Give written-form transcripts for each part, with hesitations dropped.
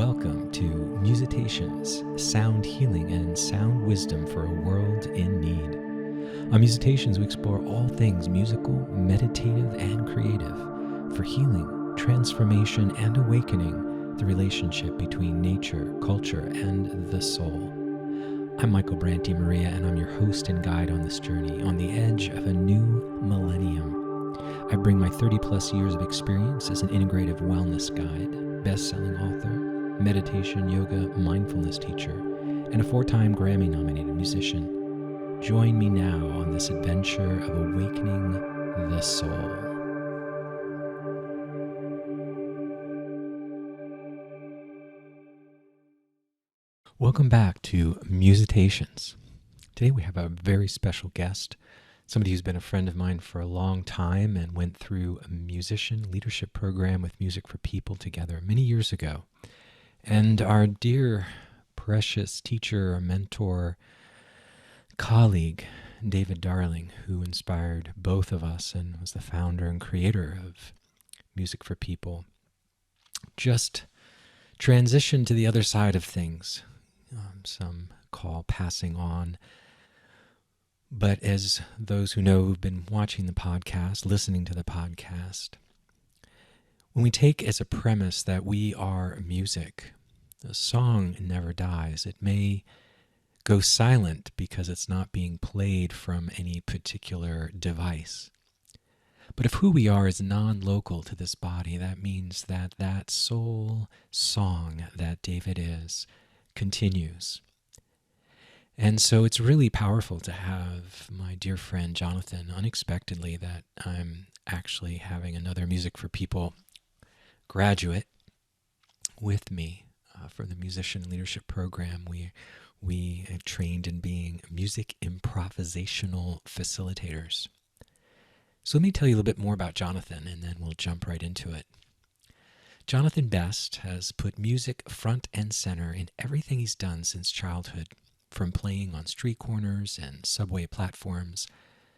Welcome to Musitations, sound healing and sound wisdom for a world in need. On Musitations, we explore all things musical, meditative, and creative for healing, transformation, and awakening the relationship between nature, culture, and the soul. I'm Michael Branty Maria, and I'm your host and guide on this journey on the edge of a new millennium. I bring my 30-plus years of experience as an integrative wellness guide, best-selling author, meditation, yoga, mindfulness teacher, and a 4-time Grammy-nominated musician. Join me now on this adventure of awakening the soul. Welcome back to Musitations. Today we have a very special guest, somebody who's been a friend of mine for a long time and went through a musician leadership program with Music for People together many years ago. And our dear, precious teacher, mentor, colleague, David Darling, who inspired both of us and was the founder and creator of Music for People, just transitioned to the other side of things. Some call passing on. But as those who know who've been watching the podcast, listening to the podcast, when we take as a premise that we are music, the song never dies. It may go silent because it's not being played from any particular device. But if who we are is non-local to this body, that means that that soul song that David is continues. And so it's really powerful to have my dear friend Jonathan, unexpectedly, that I'm actually having another Music for People graduate with me for the Musician Leadership Program. We trained in being music improvisational facilitators. So let me tell you a little bit more about Jonathan, and then we'll jump right into it. Jonathan Best has put music front and center in everything he's done since childhood, from playing on street corners and subway platforms,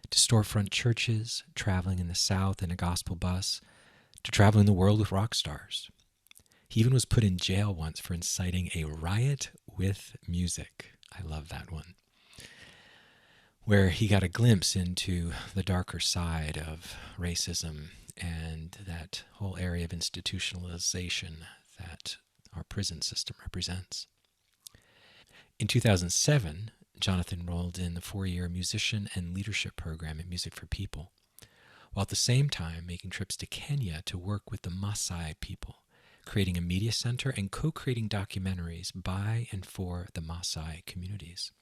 to storefront churches, traveling in the South in a gospel bus, to traveling the world with rock stars. He even was put in jail once for inciting a riot with music. I love that one. Where he got a glimpse into the darker side of racism and that whole area of institutionalization that our prison system represents. In 2007, Jonathan enrolled in the 4-year Musician and Leadership Program at Music for People, while at the same time making trips to Kenya to work with the Maasai people, creating a media center and co-creating documentaries by and for the Maasai communities.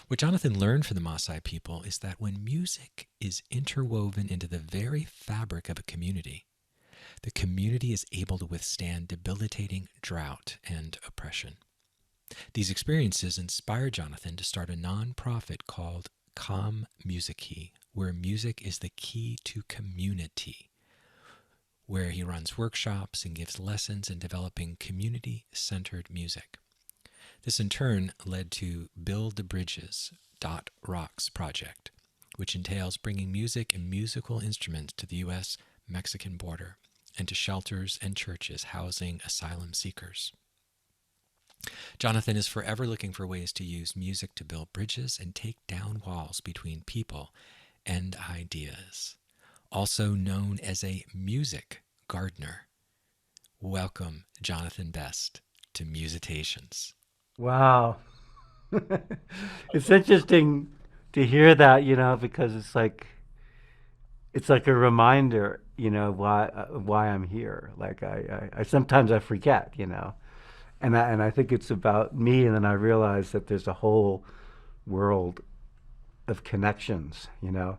What Jonathan learned from the Maasai people is that when music is interwoven into the very fabric of a community, the community is able to withstand debilitating drought and oppression. These experiences inspired Jonathan to start a nonprofit called Calm Music, where music is the key to community, where he runs workshops and gives lessons in developing community-centered music. This in turn led to Build the Bridges .Rocks project, which entails bringing music and musical instruments to the U.S.-Mexican border and to shelters and churches housing asylum seekers. Jonathan is forever looking for ways to use music to build bridges and take down walls between people and ideas, also known as a music gardener. Welcome, Jonathan Best, to Musitations. Wow. It's interesting to hear that, because it's like a reminder, why I'm here. Like I sometimes I forget, and I think it's about me, and then I realize that there's a whole world of connections, that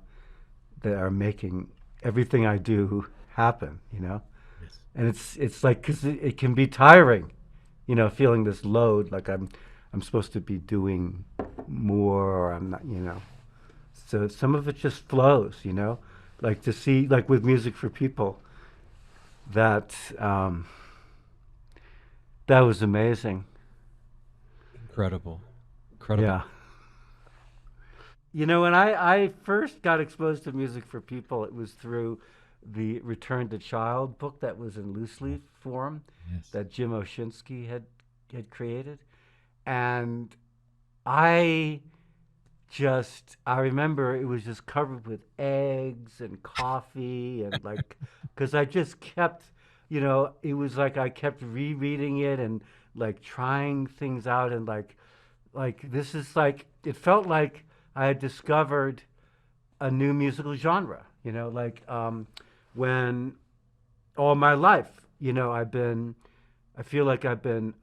are making everything I do happen, Yes. and it's like, 'cause it can be tiring, feeling this load, like I'm supposed to be doing more, or I'm not, So some of it just flows, like to see, like with Music for People, that that was amazing. Incredible. Yeah. When I first got exposed to Music for People, it was through the Return to Child book that was in loose Oh, leaf form yes. that Jim Oshinsky had created, and I I remember it was just covered with eggs and coffee and like, because I just kept, it was like I kept rereading it and like trying things out and like this is like, it felt like I had discovered a new musical genre, when all my life, I feel like I've been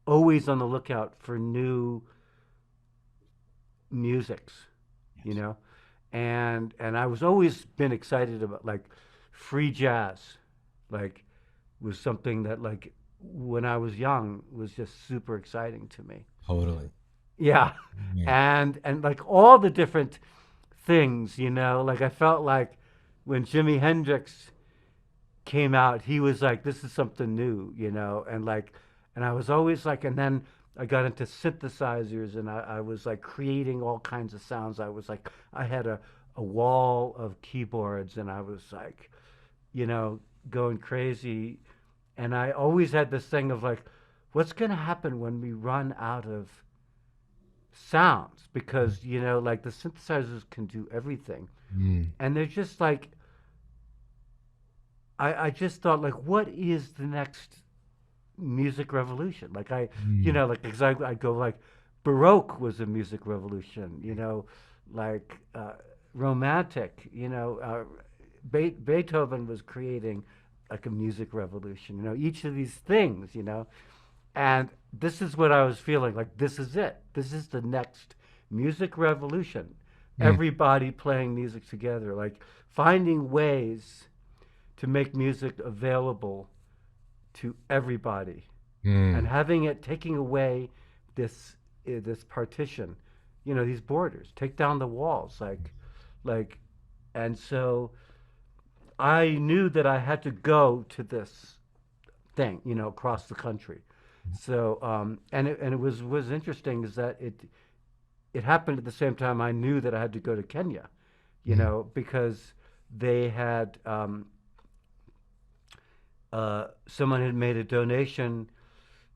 always on the lookout for new musics, you Yes. know, and I was always been excited about like free jazz, like was something that like when I was young was just super exciting to me. Totally. Yeah, Yeah. and like all the different things, like I felt like when Jimi Hendrix came out, he was like, this is something new, and like, and I was always like, and then I got into synthesizers and I was like creating all kinds of sounds. I was like, I had a wall of keyboards and I was like, you know, going crazy. And I always had this thing of like, what's going to happen when we run out of sounds? Because, like the synthesizers can do everything. Mm. And they're just like, I just thought like, what is the next music revolution? Like Mm. like because I go like, Baroque was a music revolution. Like Romantic. Beethoven was creating like a music revolution. Each of these things. And this is what I was feeling like. This is it. This is the next music revolution. Mm. Everybody playing music together, like finding ways to make music available to everybody, and Mm. having it taking away this this partition, these borders, take down the walls, like, and so I knew that I had to go to this thing, across the country. So and it was interesting is that it happened at the same time I knew that I had to go to Kenya, Mm. because they had someone had made a donation,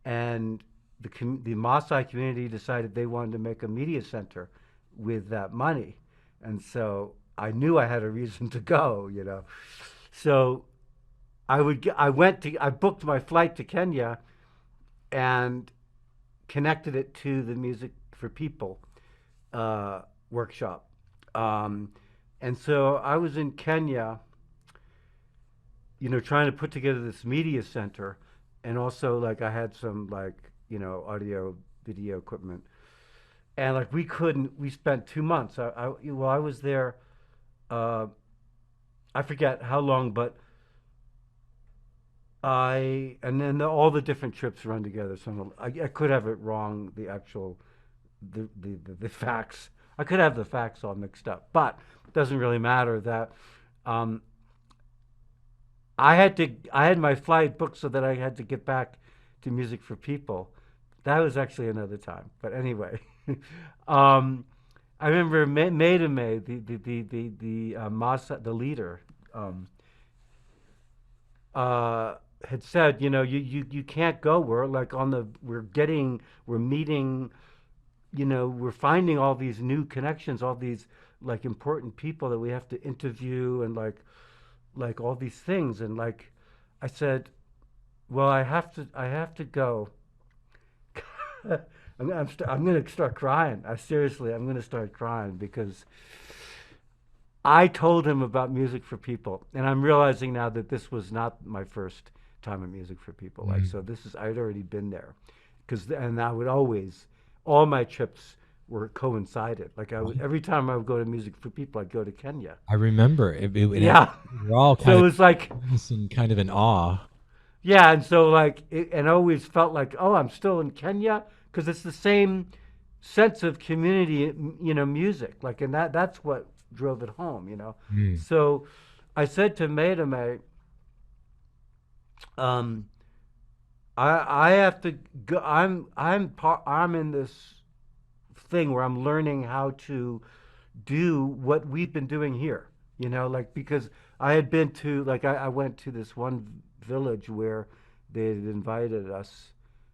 and the Maasai community decided they wanted to make a media center with that money, and so I knew I had a reason to go. So I booked my flight to Kenya and connected it to the Music for People workshop, um, and so I was in Kenya, trying to put together this media center, and also like I had some like audio video equipment, and like we couldn't. We spent 2 months. I was there. Uh, I forget how long, but and then all the different trips run together. So I could have it wrong. The actual the facts. I could have the facts all mixed up, but it doesn't really matter. That um, I had my flight booked so that I had to get back to Music for People. That was actually another time. But anyway, um, I remember Maida May, the leader, um, had said, you can't go. We're like we're meeting, we're finding all these new connections, all these like important people that we have to interview, and like all these things, and like I said, well, I have to go. I'm going to start crying. I'm going to start crying because I told him about Music for People, and I'm realizing now that this was not my first time at Music for People. Like, Mm. so I'd already been there, and I would always, all my trips were coincided. Like Wow. every time I would go to Music for People, I'd go to Kenya. I remember Yeah. we're all So kind it of was like, in kind of in awe. yeah, and so like, and I always felt like, oh, I'm still in Kenya, because it's the same sense of community, music. Like, and that's what drove it home. Mm. So I said to Maida, um, I have to go. I'm in this thing where I'm learning how to do what we've been doing here. Like because I had been to like I went to this one village where they had invited us,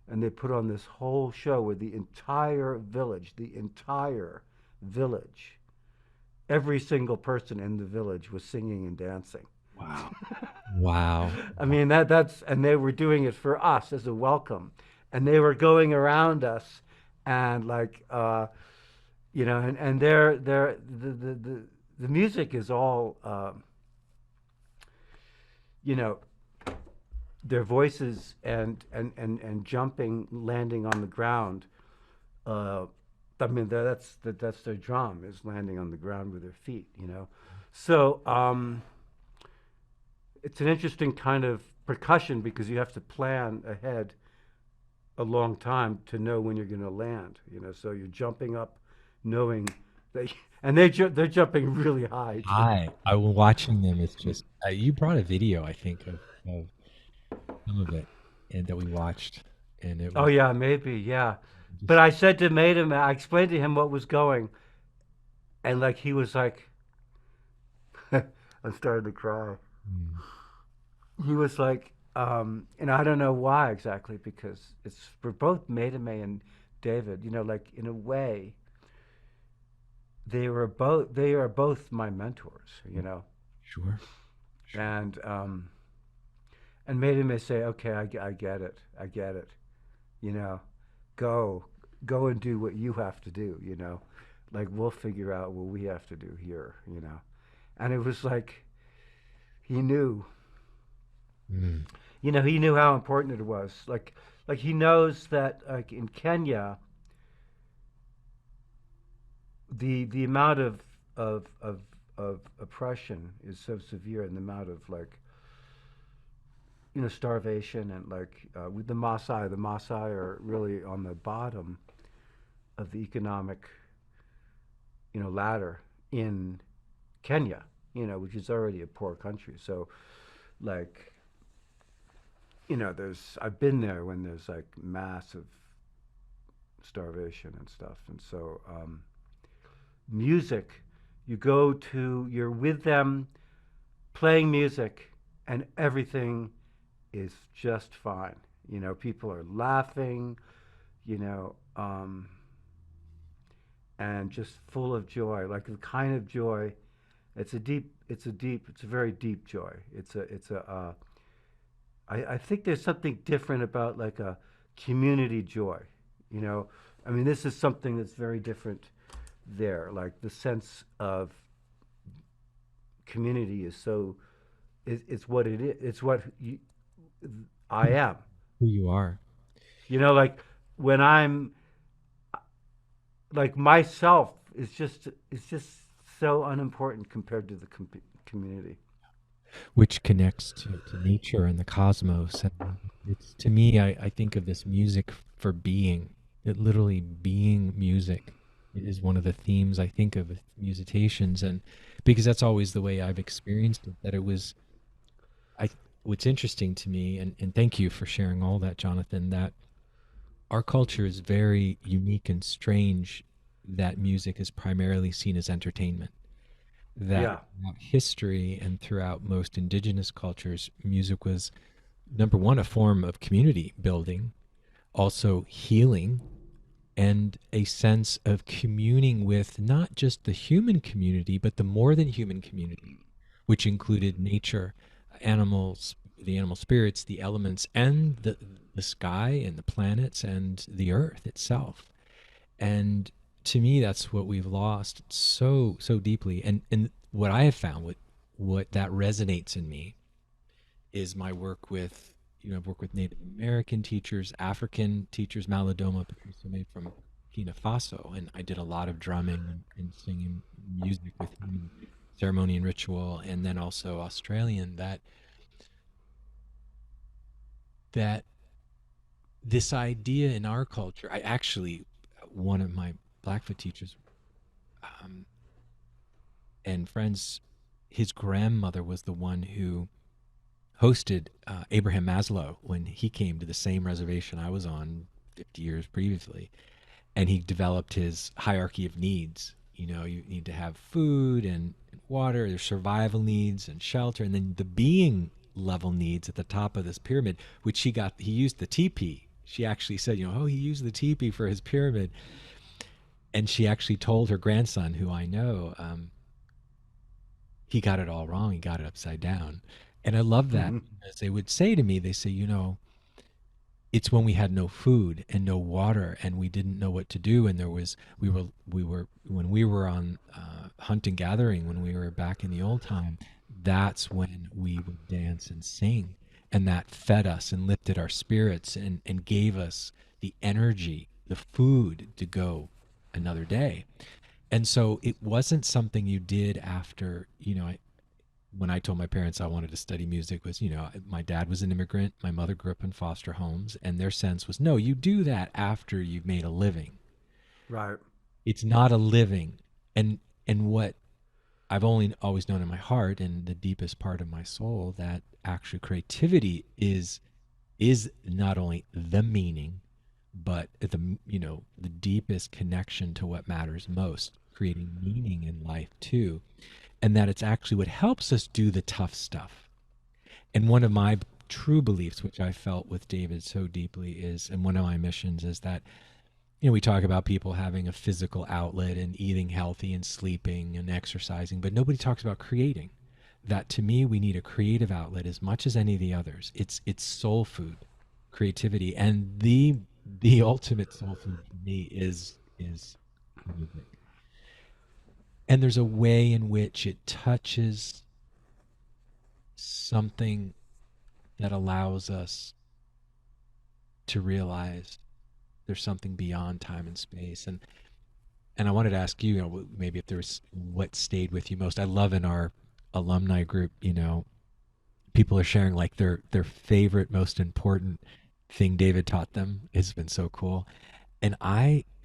and they put on this whole show where the entire village, every single person in the village was singing and dancing. Wow. Wow. I mean that's and they were doing it for us as a welcome, and they were going around us, and like and the music is all you know their voices and jumping, landing on the ground. Uh, I mean that's their drum is landing on the ground with their feet. So it's an interesting kind of percussion because you have to plan ahead a long time to know when you're going to land. So you're jumping up, knowing that, and they're jumping really high too. Hi. I was watching them. It's just you brought a video, I think, of some of it, and that we watched, and it Oh was yeah, maybe yeah. But just I said to Maiden, I explained to him what was going, and like he was like, I started to cry. mm, He was like, and I don't know why exactly because it's for both Maiden May and David. Like in a way, they are both my mentors. sure, sure. And Maiden May say, okay, I get it, I get it. You know, go go and do what you have to do. Like we'll figure out what we have to do here. And it was like he knew. Mm, He knew how important it was. Like he knows that like in Kenya, the amount of oppression is so severe, and the amount of like starvation and like with the Maasai are really on the bottom of the economic ladder in Kenya, which is already a poor country. So like there's I've been there when there's like massive starvation and stuff, and so music, you're with them playing music, and everything is just fine. People are laughing, you know, um, and just full of joy, like the kind of joy. It's a very deep joy. I think there's something different about like a community joy. You know, I mean, this is something that's very different there. Like the sense of community is so, it's what it is. It's what I am. who you are. Like when I'm like myself is just so unimportant compared to the community. Which connects to nature and the cosmos. And it's to me, I think of this music for being. It literally being music is one of the themes I think of with Musitations, and because that's always the way I've experienced it. That it was I. What's interesting to me, and thank you for sharing all that, Jonathan. That our culture is very unique and strange. That music is primarily seen as entertainment, that Yeah, throughout history and throughout most indigenous cultures, music was number one, a form of community building, also healing, and a sense of communing with not just the human community, but the more than human community, which included nature, animals, the animal spirits, the elements, and the sky and the planets and the earth itself. And to me, that's what we've lost so deeply. And what I have found, what that resonates in me, is my work with I've worked with Native American teachers, African teachers, Malidoma Patrice from Burkina Faso, and I did a lot of drumming and singing music with him, ceremony and ritual, and then also Australian. That this idea in our culture, I actually, one of my Blackfoot teachers um, and friends, his grandmother was the one who hosted Abraham Maslow when he came to the same reservation I was on 50 years previously. And he developed his hierarchy of needs. You need to have food and water, there's survival needs and shelter, and then the being level needs at the top of this pyramid, which he used the teepee. She actually said, oh, he used the teepee for his pyramid. And she actually told her grandson, who I know, he got it all wrong. He got it upside down. And I love that because they would say to me, they say, it's when we had no food and no water and we didn't know what to do. And when we were on hunt and gathering, when we were back in the old time, that's when we would dance and sing. And that fed us and lifted our spirits and gave us the energy, the food to go another day. And so it wasn't something you did after, when I told my parents I wanted to study music was, my dad was an immigrant, my mother grew up in foster homes, and their sense was, no, you do that after you've made a living. Right. It's not a living. And what I've only always known in my heart and the deepest part of my soul, that actual creativity is not only the meaning, but the deepest connection to what matters most, creating meaning in life too, and that it's actually what helps us do the tough stuff. And one of my true beliefs, which I felt with David so deeply, is, and one of my missions is that, we talk about people having a physical outlet and eating healthy and sleeping and exercising, but nobody talks about creating. That to me, we need a creative outlet as much as any of the others. It's soul food, creativity, and the ultimate soul food for me is music. And there's a way in which it touches something that allows us to realize there's something beyond time and space. And I wanted to ask you, maybe if there's what stayed with you most. I love in our alumni group, people are sharing like their favorite, most important thing David taught them. It's been so cool. And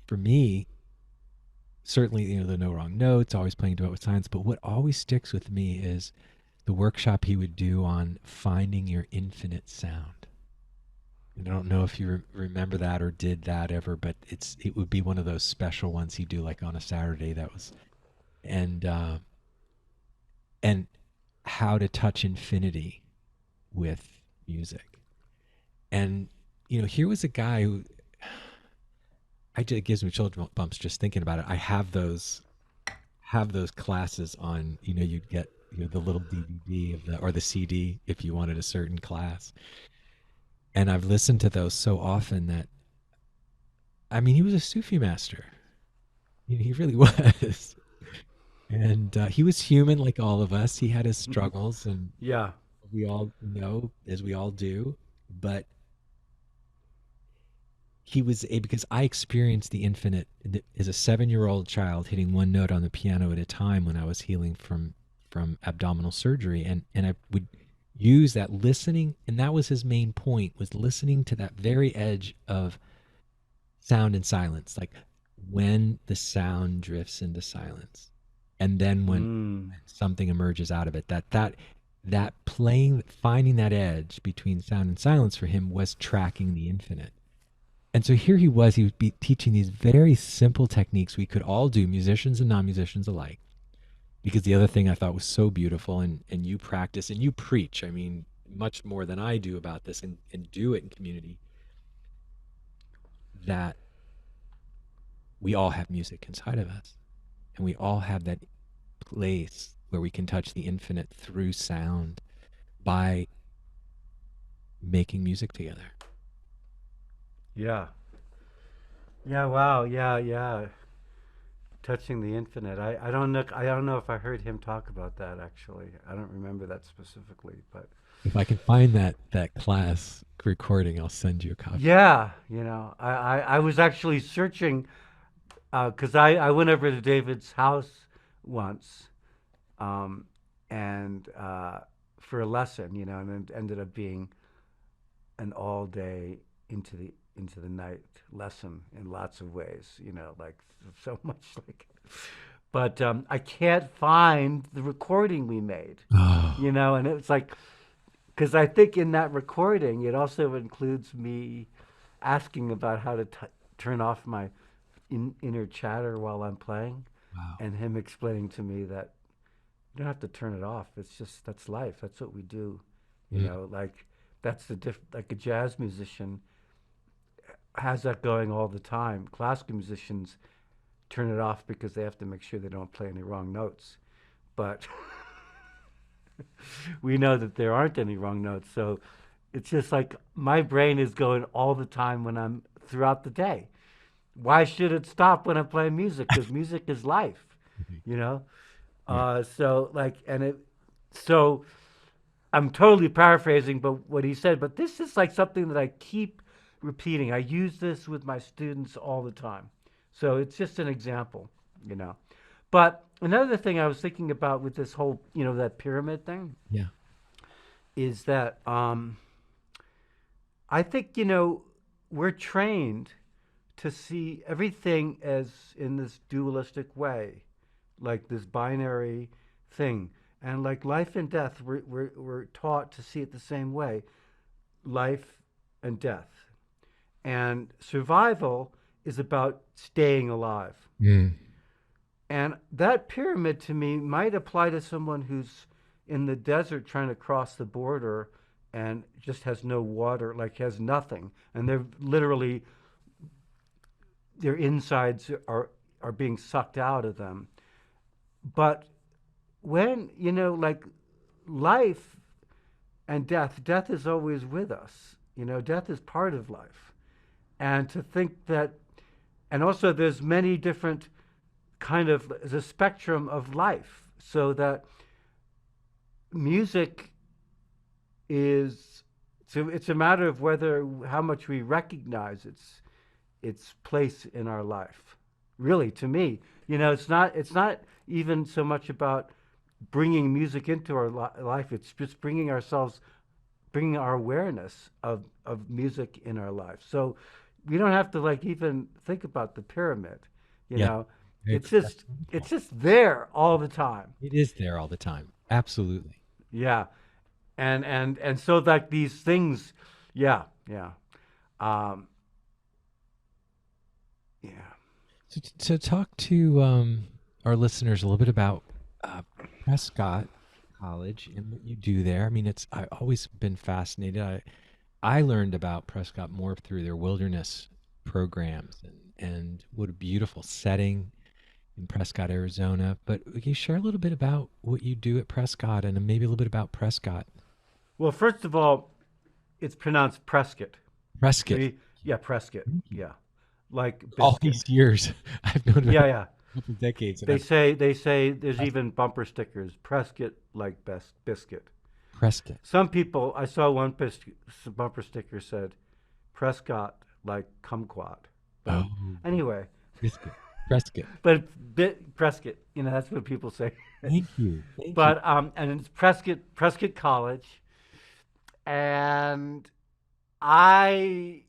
for me, certainly, the no wrong notes, always playing duet with science. But what always sticks with me is the workshop he would do on finding your infinite sound. And I don't know if you remember that or did that ever, but it would be one of those special ones he'd do like on a Saturday. That was and and how to touch infinity with music. And here was a guy who it gives me children bumps just thinking about it. I have those classes on. You'd get the little DVD or the CD if you wanted a certain class. And I've listened to those so often that, I mean, he was a Sufi master. He really was. And he was human like all of us. He had his struggles, and Yeah. we all know, as we all do. But because I experienced the infinite as a 7-year-old child, hitting one note on the piano at a time when I was healing from abdominal surgery, and I would use that listening, and that was his main point, was listening to that very edge of sound and silence, like when the sound drifts into silence, and then when Mm. something emerges out of it, that playing, finding that edge between sound and silence for him was tracking the infinite. And so here he would be teaching these very simple techniques we could all do, musicians and non-musicians alike. Because the other thing I thought was so beautiful, and you practice and you preach, I mean, much more than I do about this, and do it in community, that we all have music inside of us. And we all have that place where we can touch the infinite through sound by making music together. Yeah. Yeah. Wow. Yeah. Yeah. Touching the infinite. I don't know. I don't know if I heard him talk about that actually. I don't remember that specifically, but If I can find that class recording, I'll send you a copy. yeah. I was actually searching because I went over to David's house once, um, and for a lesson, and it ended up being an all day into the night lesson in lots of ways, like so much like. But I can't find the recording we made, Oh, and it's like because I think in that recording it also includes me asking about how to turn off my inner chatter while I'm playing, wow. and him explaining to me that You don't have to turn it off. It's just that's life. That's what we do. You Mm. know, like that's the like a jazz musician has that going all the time. Classical musicians turn it off because they have to make sure they don't play any wrong notes. But we know that there aren't any wrong notes. So it's just like my brain is going all the time when I'm throughout the day. Why should it stop when I'm playing music? Because music is life, you know? Yeah. So like, so I'm totally paraphrasing, but what he said, but this is like something that I keep repeating. I use this with my students all the time. So it's just an example, you know. But another thing I was thinking about with this whole, that pyramid thing Yeah. is that I think, we're trained to see everything as in this dualistic way, like this binary thing. And like life and death, we're taught to see it the same way, life and death. And survival is about staying alive. Mm. And that pyramid to me might apply to someone who's in the desert trying to cross the border and just has no water, like has nothing. And they're literally, their insides are being sucked out of them. But when, like life and death is always with us. Death is part of life. And to think that, and also there's many different kind of the spectrum of life, so that music is, so it's a matter of whether how much we recognize its place in our life. Really, to me, it's not even so much about bringing music into our life. It's just bringing our awareness of music in our life. So we don't have to like even think about the pyramid. You Yeah. know, Very- it's That's just it's wonderful. just there all the time. It is there all the time. Absolutely. Yeah, and so like these things, yeah, yeah, um, yeah. So talk to our listeners a little bit about uh, Prescott College and what you do there. I mean, I've always been fascinated. I learned about Prescott more through their wilderness programs and what a beautiful setting in Prescott, Arizona. But can you share a little bit about what you do at Prescott and maybe a little bit about Prescott? Well, first of all, it's pronounced Prescott. Prescott. Maybe, yeah, Prescott. Thank you. Yeah, like All these biscuit. years, I've known about Yeah, it yeah. a couple decades, and They I've say they say there's Prescott. even bumper stickers. Prescott like best biscuit. Prescott. Some people, I saw one bumper sticker said Prescott like kumquat. But Oh, anyway, Prescott. Prescott. but Prescott, that's what people say. Thank you. Thank you. But and it's Prescott College, and I,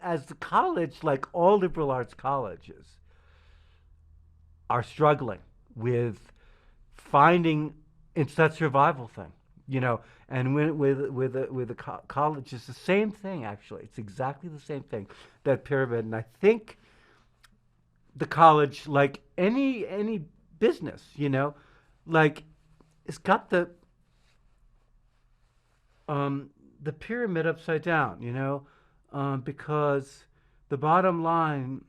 as the college, like all liberal arts colleges, are struggling with finding, it's that survival thing, and with the college, it's the same thing. Actually, it's exactly the same thing, that pyramid. And I think the college, like any business, like it's got the pyramid upside down, because the bottom line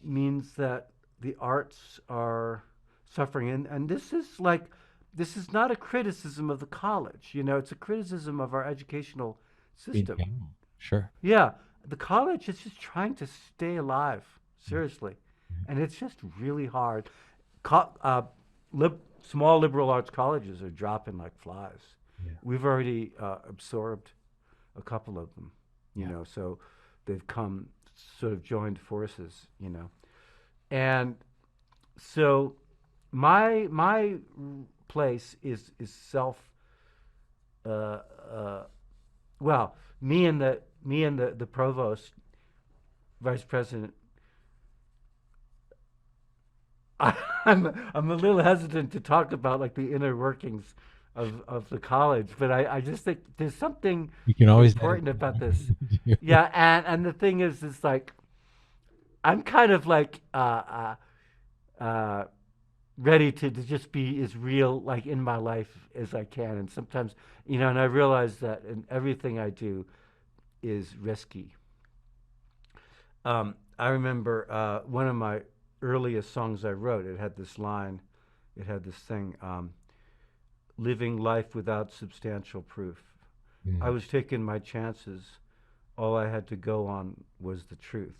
means that the arts are suffering. And this is not a criticism of the college, it's a criticism of our educational In system. general. Sure. Yeah, the college is just trying to stay alive, Mm, seriously. mm. And it's just really hard. Co- uh, Small liberal arts colleges are dropping like flies. Yeah. We've already absorbed a couple of them, Yeah. so they've come, sort of joined forces, and so my place is self. Uh, uh, well, me and the provost, vice president. I'm a little hesitant to talk about like the inner workings of the college, but I just think there's something You can always edit important about this. that out. Yeah, and the thing is, like I'm kind of like uh, ready to just be as real like in my life as I can. And sometimes, and I realize that in everything I do is risky. I remember one of my earliest songs I wrote. It had this line. It had this thing. Living life without substantial proof. I Mm. was taking my chances. All I had to go on was the truth.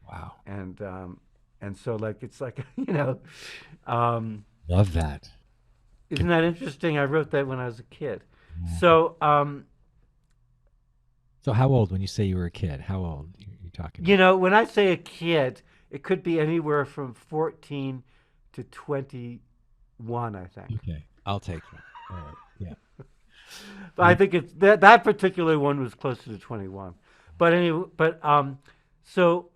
Wow. And so like it's like um, Love that. isn't Can, that interesting? I wrote that when I was a kid. yeah. So So how old when you say you were a kid? How old you talking about? when I say a kid, it could be anywhere from 14 to 21, I think. Okay, I'll take that. All right. Yeah. But I think it's that particular one was closer to 21. But anyway, so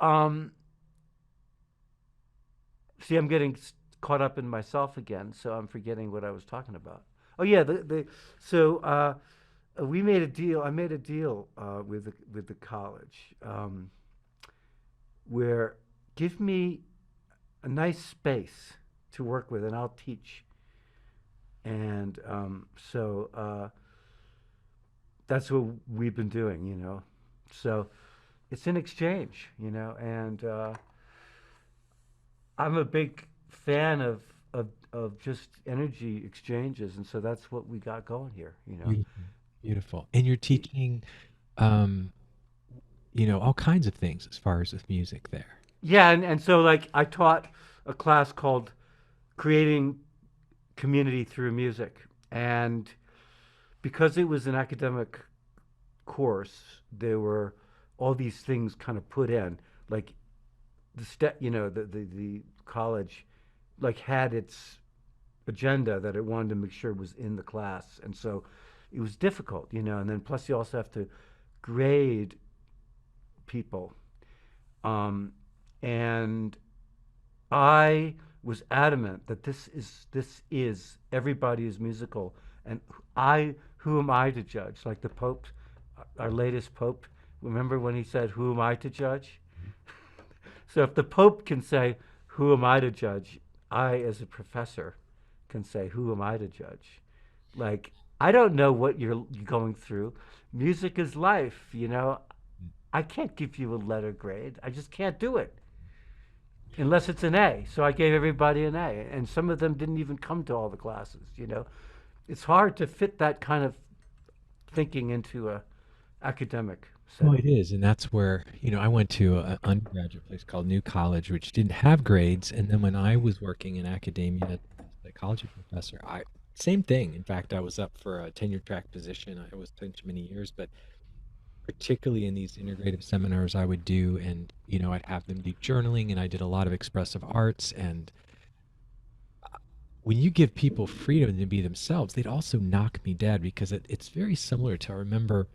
see, I'm getting caught up in myself again, so I'm forgetting what I was talking about. Oh yeah, the so we made a deal. I made a deal with the college where give me a nice space to work with, and I'll teach. And that's what we've been doing, So it's an exchange, and I'm a big fan of just energy exchanges, and so that's what we got going here. Beautiful, beautiful. And you're teaching, um, all kinds of things as far as with music there. Yeah, and so like I taught a class called Creating Community Through Music, and because it was an academic course, there were all these things kind of put in, like the college like had its agenda that it wanted to make sure was in the class, and so it was difficult, and then plus you also have to grade people, um, and I was adamant that this is everybody is musical, and I who am I to judge? Like the Pope, our latest Pope. Remember when he said, "Who am I to judge?" So if the Pope can say, "Who am I to judge?" I, as a professor, can say, "Who am I to judge?" Like I don't know what you're going through. Music is life. I can't give you a letter grade. I just can't do it unless it's an A. So I gave everybody an A, and some of them didn't even come to all the classes. It's hard to fit that kind of thinking into a academic Oh, setting. it is, and that's where, I went to an undergraduate place called New College, which didn't have grades. And then when I was working in academia as a psychology professor, I same thing. In fact, I was up for a tenure track position. I was such many years, but particularly in these integrative seminars I would do, and I'd have them do journaling, and I did a lot of expressive arts. And when you give people freedom to be themselves, they'd also knock me dead because it's very similar to, I remember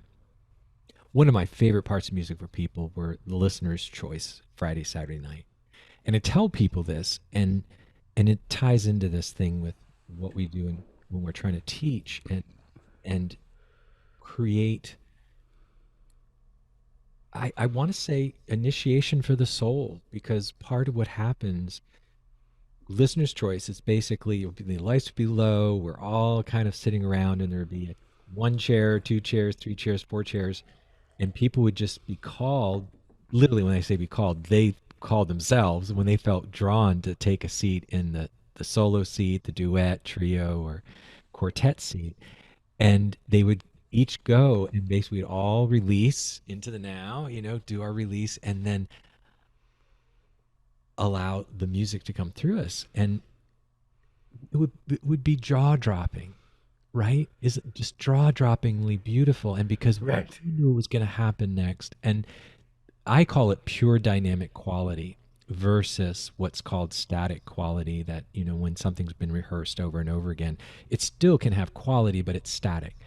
one of my favorite parts of music for people were the listener's choice Friday, Saturday night. And I tell people this, and it ties into this thing with what we do when we're trying to teach and create, I want to say, initiation for the soul, because part of what happens, listener's choice is basically the lights would be low, we're all kind of sitting around, and there'd be one chair, two chairs, three chairs, four chairs, and people would just be called. Literally, when I say be called, they called themselves when they felt drawn to take a seat in the solo seat, the duet, trio, or quartet seat, and they would each go and basically all release into the now, do our release, and then allow the music to come through us. And it would be jaw dropping, right? Is it just jaw droppingly beautiful? And because we Right. knew what was going to happen next, and I call it pure dynamic quality versus what's called static quality, that, when something's been rehearsed over and over again, it still can have quality, but it's static.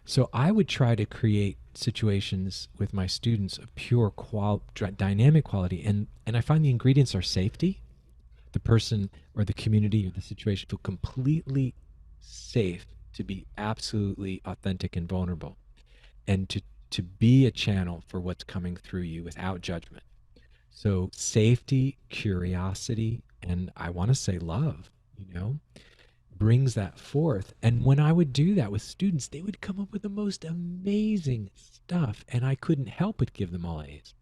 So I would try to create situations with my students of pure dynamic quality, and I find the ingredients are safety. The person or the community or the situation feel completely safe to be absolutely authentic and vulnerable, and to be a channel for what's coming through you without judgment. So safety, curiosity, and I want to say love. you know, brings that forth. And when I would do that with students, they would come up with the most amazing stuff, and I couldn't help but give them all A's.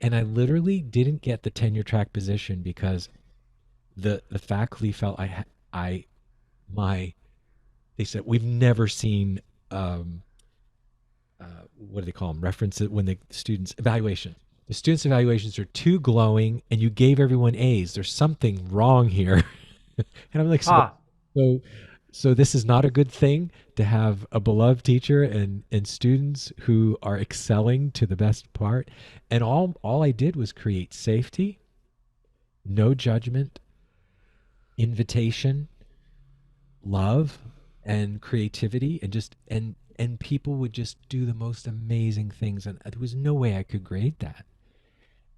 And I literally didn't get the tenure track position because the faculty felt I my they said we've never seen um, what do they call them, references, when the students evaluation, the students evaluations are too glowing and you gave everyone A's, there's something wrong here. And I'm like, Huh. so so this is not a good thing to have a beloved teacher and students who are excelling to the best part. And all I did was create safety, no judgment, invitation, love, and creativity, and just and people would just do the most amazing things, and there was no way I could grade that.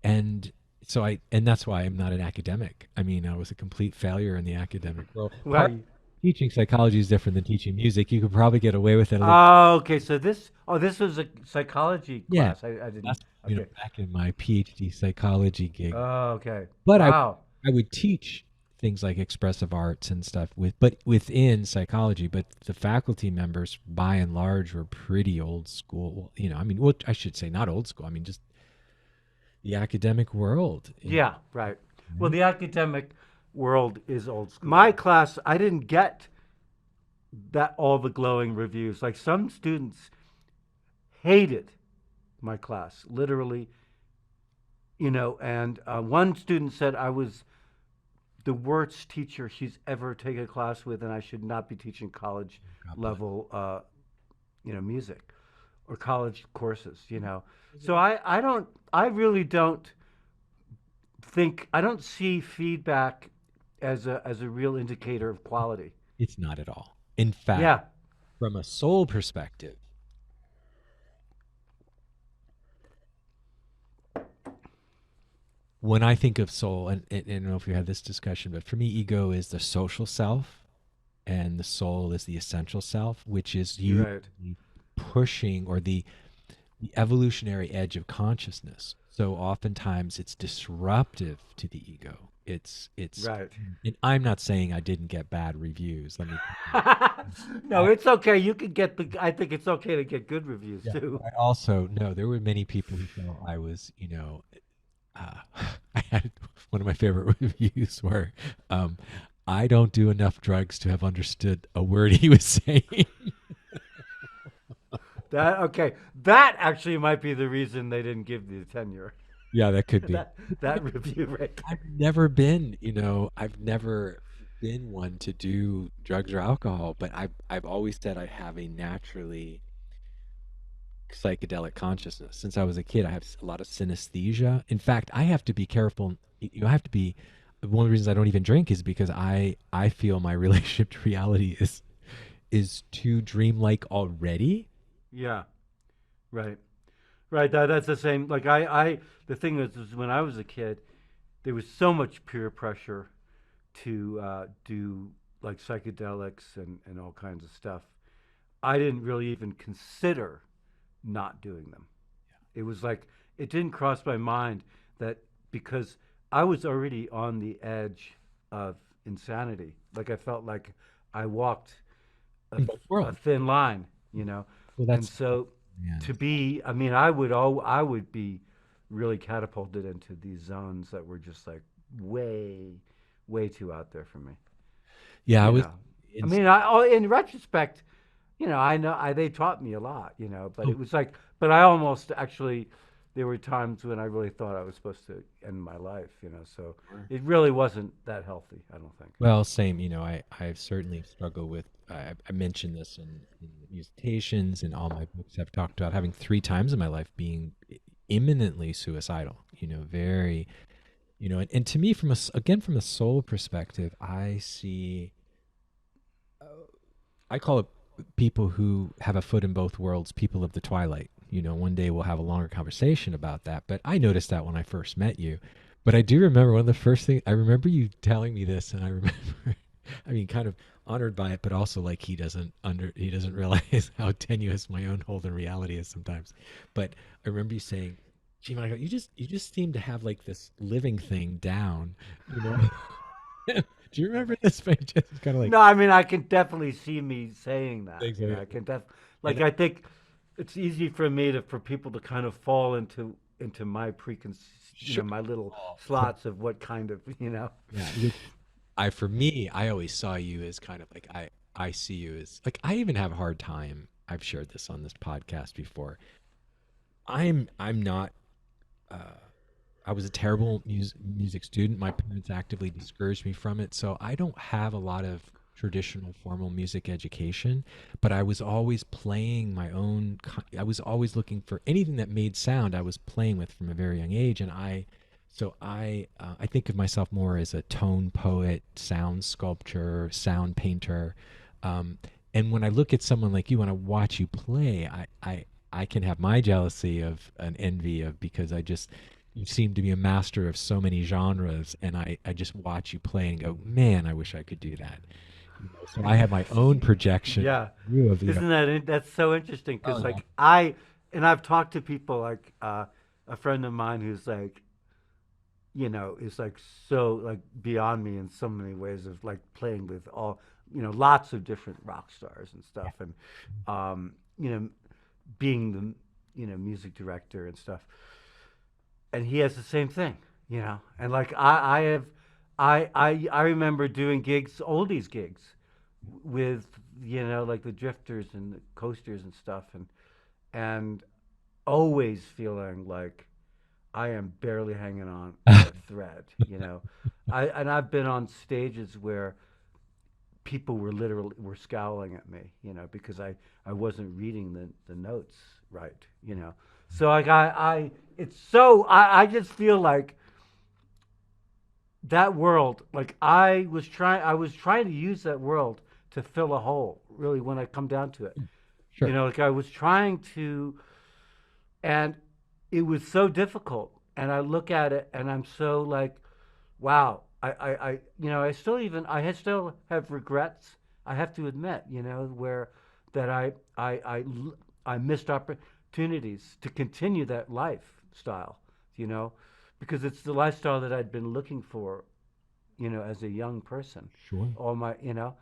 And so I and that's why I'm not an academic. I mean, I was a complete failure in the academic world. Part Well, teaching psychology is different than teaching music. You could probably get away with it a little. oh, okay. So this was a psychology Yeah, class. I didn't. that's Okay. back in my PhD psychology gig. Oh, okay. But Wow. I would teach things like expressive arts and stuff but within psychology. But the faculty members, by and large, were pretty old school. Well, I mean, what I should say, not old school. I mean, just the academic world. Yeah, right. Well, Right? the academic world is old school. My class, I didn't get that all the glowing reviews. Like some students hated my class, literally, and one student said I was the worst teacher she's ever taken a class with, and I should not be teaching college God bless. level, music or college courses. So I really don't I don't see feedback as a real indicator of quality. It's not at all. In fact, Yeah. from a soul perspective, when I think of soul, and I don't know if we had this discussion, but for me, ego is the social self, and the soul is the essential self, which is You're you right. pushing, or the evolutionary edge of consciousness. So oftentimes it's disruptive to the ego. It's Right. and I'm not saying I didn't get bad reviews. Let me No, I, it's okay. You can get the. I think it's okay to get good reviews yeah, too. I also know there were many people who felt I was, uh, I had one of my favorite reviews where I don't do enough drugs to have understood a word he was saying. That okay. That actually might be the reason they didn't give you the tenure. Yeah, that could be. That review right there. I've never been one to do drugs or alcohol, but I've always said I have a naturally psychedelic consciousness. Since I was a kid, I have a lot of synesthesia. In fact, I have to be careful. You have to be. One of the reasons I don't even drink is because I feel my relationship to reality is too dreamlike already. Yeah. Right. Right. That's the same. Like the thing is when I was a kid, there was so much peer pressure to do like psychedelics and all kinds of stuff. I didn't really even consider not doing them. It was like it didn't cross my mind that because I was already on the edge of insanity. Like I felt like I walked In both a worlds. thin line. Well, And that's so man. to be, I mean, I would be really catapulted into these zones that were just like way, way too out there for me. Yeah, I You was. know, I It's mean, in retrospect, I know they taught me a lot, but oh, it was like, but I almost actually, there were times when I really thought I was supposed to end my life, so sure. it really wasn't that healthy, I don't think. Well, same. I've certainly struggled with. I mentioned this in Musitations, and all my books have talked about having three times in my life being imminently suicidal. Very. And to me, again from a soul perspective, I see. I call it people who have a foot in both worlds, people of the twilight. One day we'll have a longer conversation about that. But I noticed that when I first met you. But I do remember one of the first things I remember you telling me this, and I remember, I mean, kind of honored by it, but also like he doesn't realize how tenuous my own hold in reality is sometimes. But I remember you saying, "Gee, Michael, you just seem to have like this living thing down," you know. Do you remember this page? It's kind of like No, I mean I can definitely see me saying that. things You know, like I can def like and I think it's easy for me to for people to kind of fall into my preconceived, you know, sure. my little Oh, slots of what kind of, you know. yeah. For me, I always saw you as kind of like I see you as like I even have a hard time. I've shared this on this podcast before. I'm not uh I was a terrible music student. My parents actively discouraged me from it. So I don't have a lot of traditional formal music education, but I was always playing my own. I was always looking for anything that made sound. I was playing with from a very young age, and I think of myself more as a tone poet, sound sculptor, sound painter. Um, and when I look at someone like you, when I watch you play, I can have my jealousy of an envy of because I just you seem to be a master of so many genres, and I just watch you play and go, man, I wish I could do that. So I have my own projection Yeah. view of Isn't that that's so interesting oh because yeah, like I and I've talked to people like a friend of mine who's like, you know, is like so like beyond me in so many ways of like playing with all, you know, lots of different rock stars and stuff, and you know, being the, you know, music director and stuff, and he has the same thing, you know, and like I have, I remember doing gigs, oldies gigs, with, you know, like the Drifters and the Coasters and stuff, and always feeling like I am barely hanging on by a thread, you know. I've been on stages where people were literally were scowling at me, you know, because I wasn't reading the notes right, you know. So like I it's so I just feel like that world, like I was trying to use that world to fill a hole, really, when I come down to it. You sure, know, like I was trying to, and it was so difficult. And I look at it and I'm so like, wow, you know, still have regrets. I have to admit, you know, where that I missed opportunities to continue that lifestyle, you know, because it's the lifestyle that I'd been looking for, you know, as a young person, sure. all my, you know,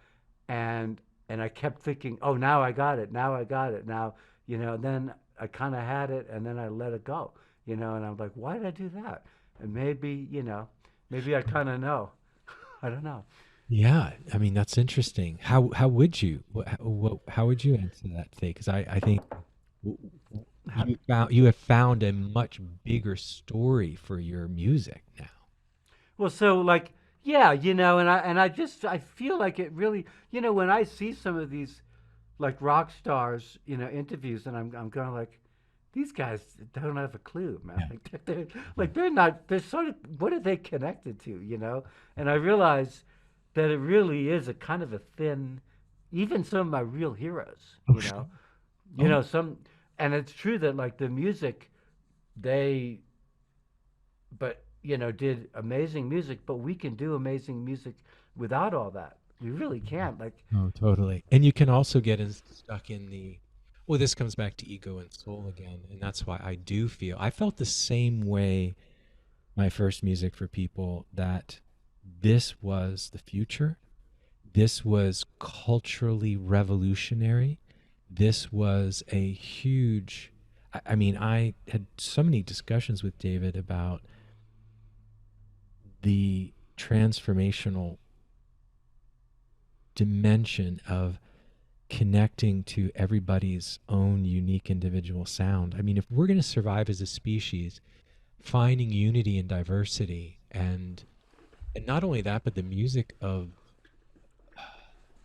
and I kept thinking, oh, now I got it, now I got it, now, you know, then I kind of had it, and then I let it go, you know, and I'm like, why did I do that? And maybe, you know, maybe I kind of know, I don't know. Yeah, I mean that's interesting. How would you how would you answer that, Faye? Because I think w- you have found a much bigger story for your music now. Well, so like, yeah, you know, and I just I feel like it really, you know, when I see some of these like rock stars, you know, interviews, and I'm going like, these guys don't have a clue, man. Yeah. Like they're not. They're sort of what are they connected to, you know? And I realize that it really is a kind of a thin. Even some of my real heroes, Oh, sure. you Oh, know, some, and it's true that like the music, they, but you know, did amazing music, but we can do amazing music without all that. We really can. Like, oh, totally. And you can also get stuck in the, well, this comes back to ego and soul again. And that's why I do feel, I felt the same way my first music for people that this was the future. This was culturally revolutionary. This was a huge, I mean, I had so many discussions with David about the transformational dimension of connecting to everybody's own unique individual sound. I mean, if we're going to survive as a species, finding unity and diversity and not only that, but the music of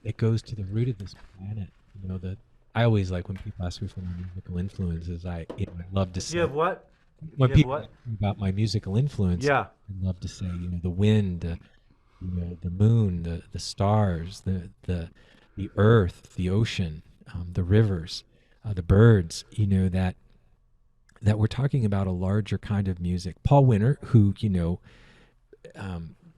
that goes to the root of this planet. You know, that I always like when people ask me for my musical influences. I love to if you say have what, if when you have people ask what, me about my musical influence, yeah. I love to say, the wind, the moon, the stars, the earth, the ocean, the rivers, the birds. That we're talking about a larger kind of music. Paul Winter, who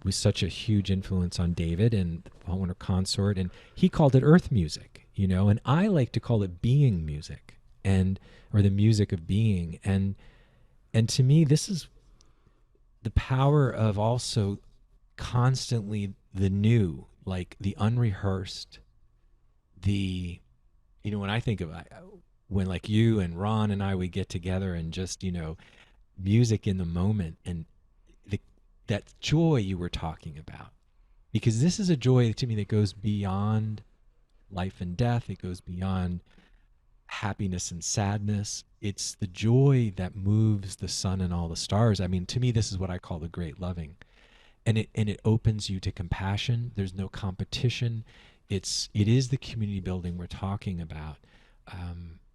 was such a huge influence on David and the Paul Winter Consort, and he called it earth music. And I like to call it being music, and or the music of being, and to me, this is the power of also constantly the new, like the unrehearsed, the, when I think of when like you and Ron and I, we get together and just, music in the moment and the, that joy you were talking about, because this is a joy to me that goes beyond life and death. It goes beyond happiness and sadness. It's the joy that moves the sun and all the stars. I mean, to me, this is what I call the great loving. And it opens you to compassion. There's no competition. It is the community building we're talking about.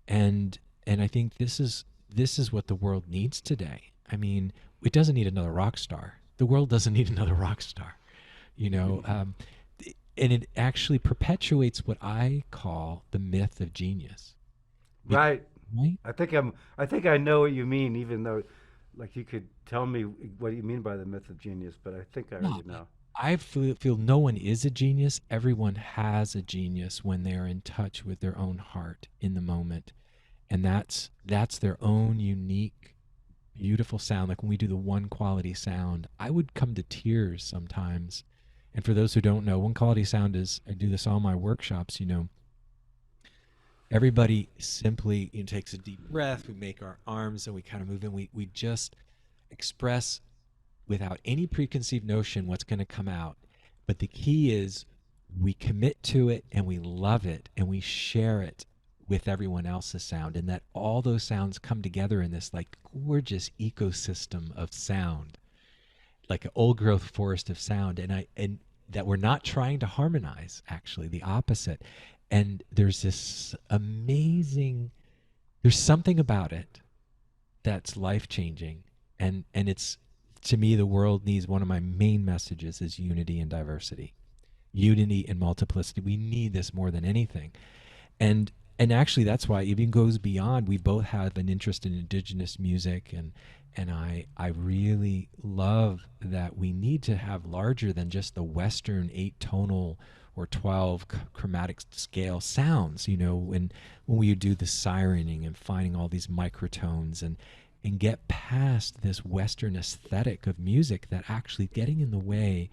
And I think this is what the world needs today. I mean, it doesn't need another rock star. The world doesn't need another rock star, you know. And it actually perpetuates what I call the myth of genius. Be- Right. right? I think I know what you mean, even though, like, you could tell me what you mean by the myth of genius, but I think I No, already know. I feel no one is a genius. Everyone has a genius when they're in touch with their own heart in the moment, and that's their own unique, beautiful sound. Like when we do the one quality sound, I would come to tears sometimes. And for those who don't know, one quality sound is, I do this all my workshops. Everybody simply, takes a deep breath. We make our arms and we kind of move in. We just express without any preconceived notion what's going to come out. But the key is we commit to it and we love it and we share it with everyone else's sound, and that all those sounds come together in this like gorgeous ecosystem of sound, like an old growth forest of sound. And that we're not trying to harmonize, actually the opposite. And there's this amazing, there's something about it that's life changing. And it's, to me, the world needs, one of my main messages is unity and diversity, unity and multiplicity. We need this more than anything. And actually that's why it even goes beyond. We both have an interest in indigenous music, and I really love that we need to have larger than just the Western 8 tonal or 12 chromatic scale sounds. When we do the sirening and finding all these microtones, and get past this Western aesthetic of music that actually getting in the way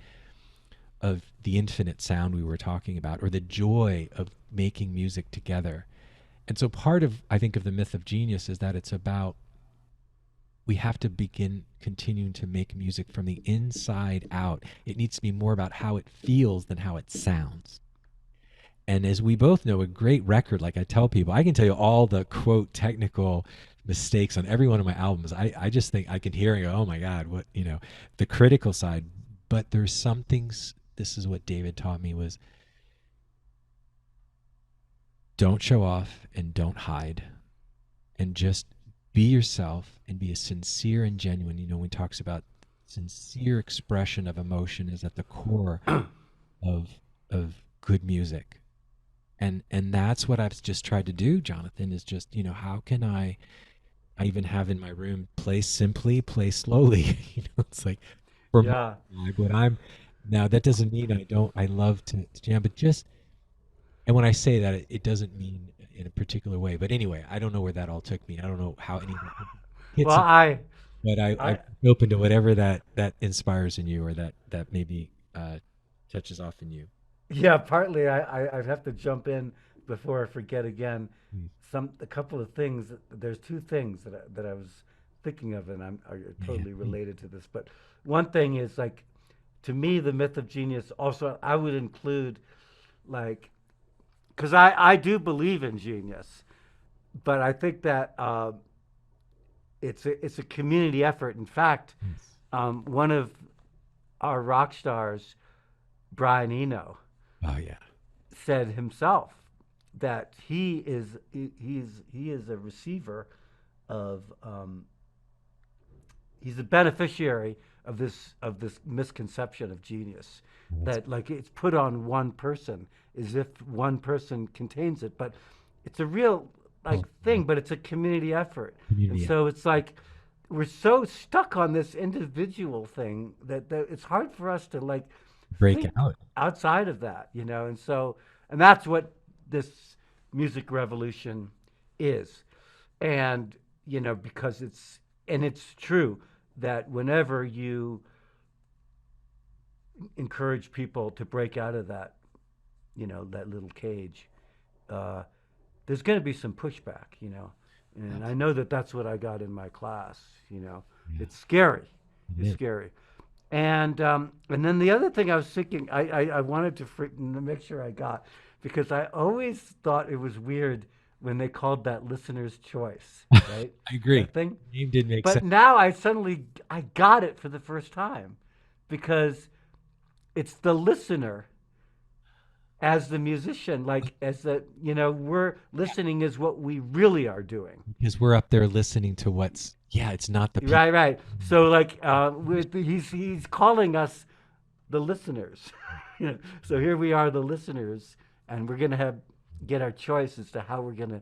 of the infinite sound we were talking about, or the joy of making music together. And so part of, I think, of the myth of genius is that it's about, we have to begin continuing to make music from the inside out. It needs to be more about how it feels than how it sounds. And as we both know, a great record, like I tell people, I can tell you all the quote technical mistakes on every one of my albums. I just think I can hear and go, oh my God, what, the critical side. But there's some things, this is what David taught me, was don't show off and don't hide, and just be yourself and be as sincere and genuine. When he talks about sincere expression of emotion is at the core of good music. And that's what I've just tried to do, Jonathan, is just, how can I even have in my room, play simply, play slowly. It's like, for my Yeah. vibe, what I'm, now that doesn't mean I love to jam, but just, and when I say that, it doesn't mean in a particular way. But anyway, I don't know where that all took me. I don't know how any of that hit Well, some, I, but I'm I, open to whatever that inspires in you, or that maybe touches off in you. yeah, partly I'd have to jump in before I forget again. Mm. A couple of things. There's two things that I was thinking of, and are Yeah. totally related to this. But one thing is, like, to me, the myth of genius. Also, I would include, like, because I do believe in genius, but I think that it's a community effort. In fact, Yes. one of our rock stars, Brian Eno, Oh yeah. said himself that he is a receiver of he's a beneficiary of this misconception of genius, Well, that's that, like, it's put on one person as if one person contains it, but it's a real, like, well, thing, but it's a community effort. And community. so it's like we're so stuck on this individual thing that it's hard for us to, like, Break think out. outside of that. And so, and that's what this music revolution is. And because it's true that whenever encourage people to break out of that, that little cage, uh, there's going to be some pushback, and I know that that's what I got in my class. Yeah, It's scary. it It's is. scary. And then the other thing I was thinking, I wanted to make sure I got, because I always thought it was weird when they called that listener's choice, right? I agree. That thing. The name did make But sense. now I got it for the first time, because it's the listener as the musician, like as the we're listening is what we really are doing. Because we're up there listening to what's, yeah, it's not the people. Right, right. So like he's calling us the listeners. So here we are, the listeners, and we're gonna get our choice as to how we're gonna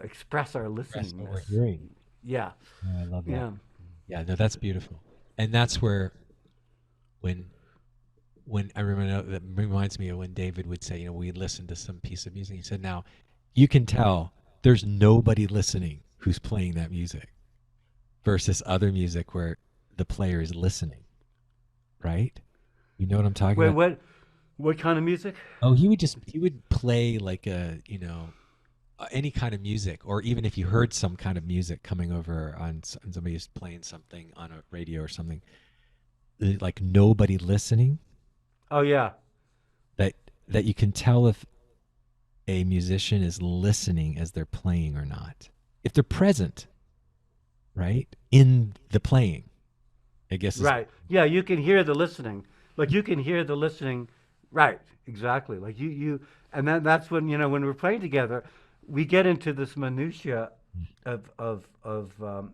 express our Express what we're listeningness. hearing. Yeah, Oh, I love that. yeah. Yeah, no, that's beautiful. And that's where when I remember that reminds me of when David would say, we listened to some piece of music. He said, now you can tell there's nobody listening who's playing that music versus other music where the player is listening, right? You know what I'm talking Wait, about? what kind of music? Oh, he would play like any kind of music, or even if you heard some kind of music coming over on somebody who's playing something on a radio or something, like nobody listening, Oh yeah, that you can tell if a musician is listening as they're playing or not. If they're present, right, in the playing, I guess is right. Yeah, you can hear the listening. Like you can hear the listening. Right, exactly. Like and that's when when we're playing together, we get into this minutia of of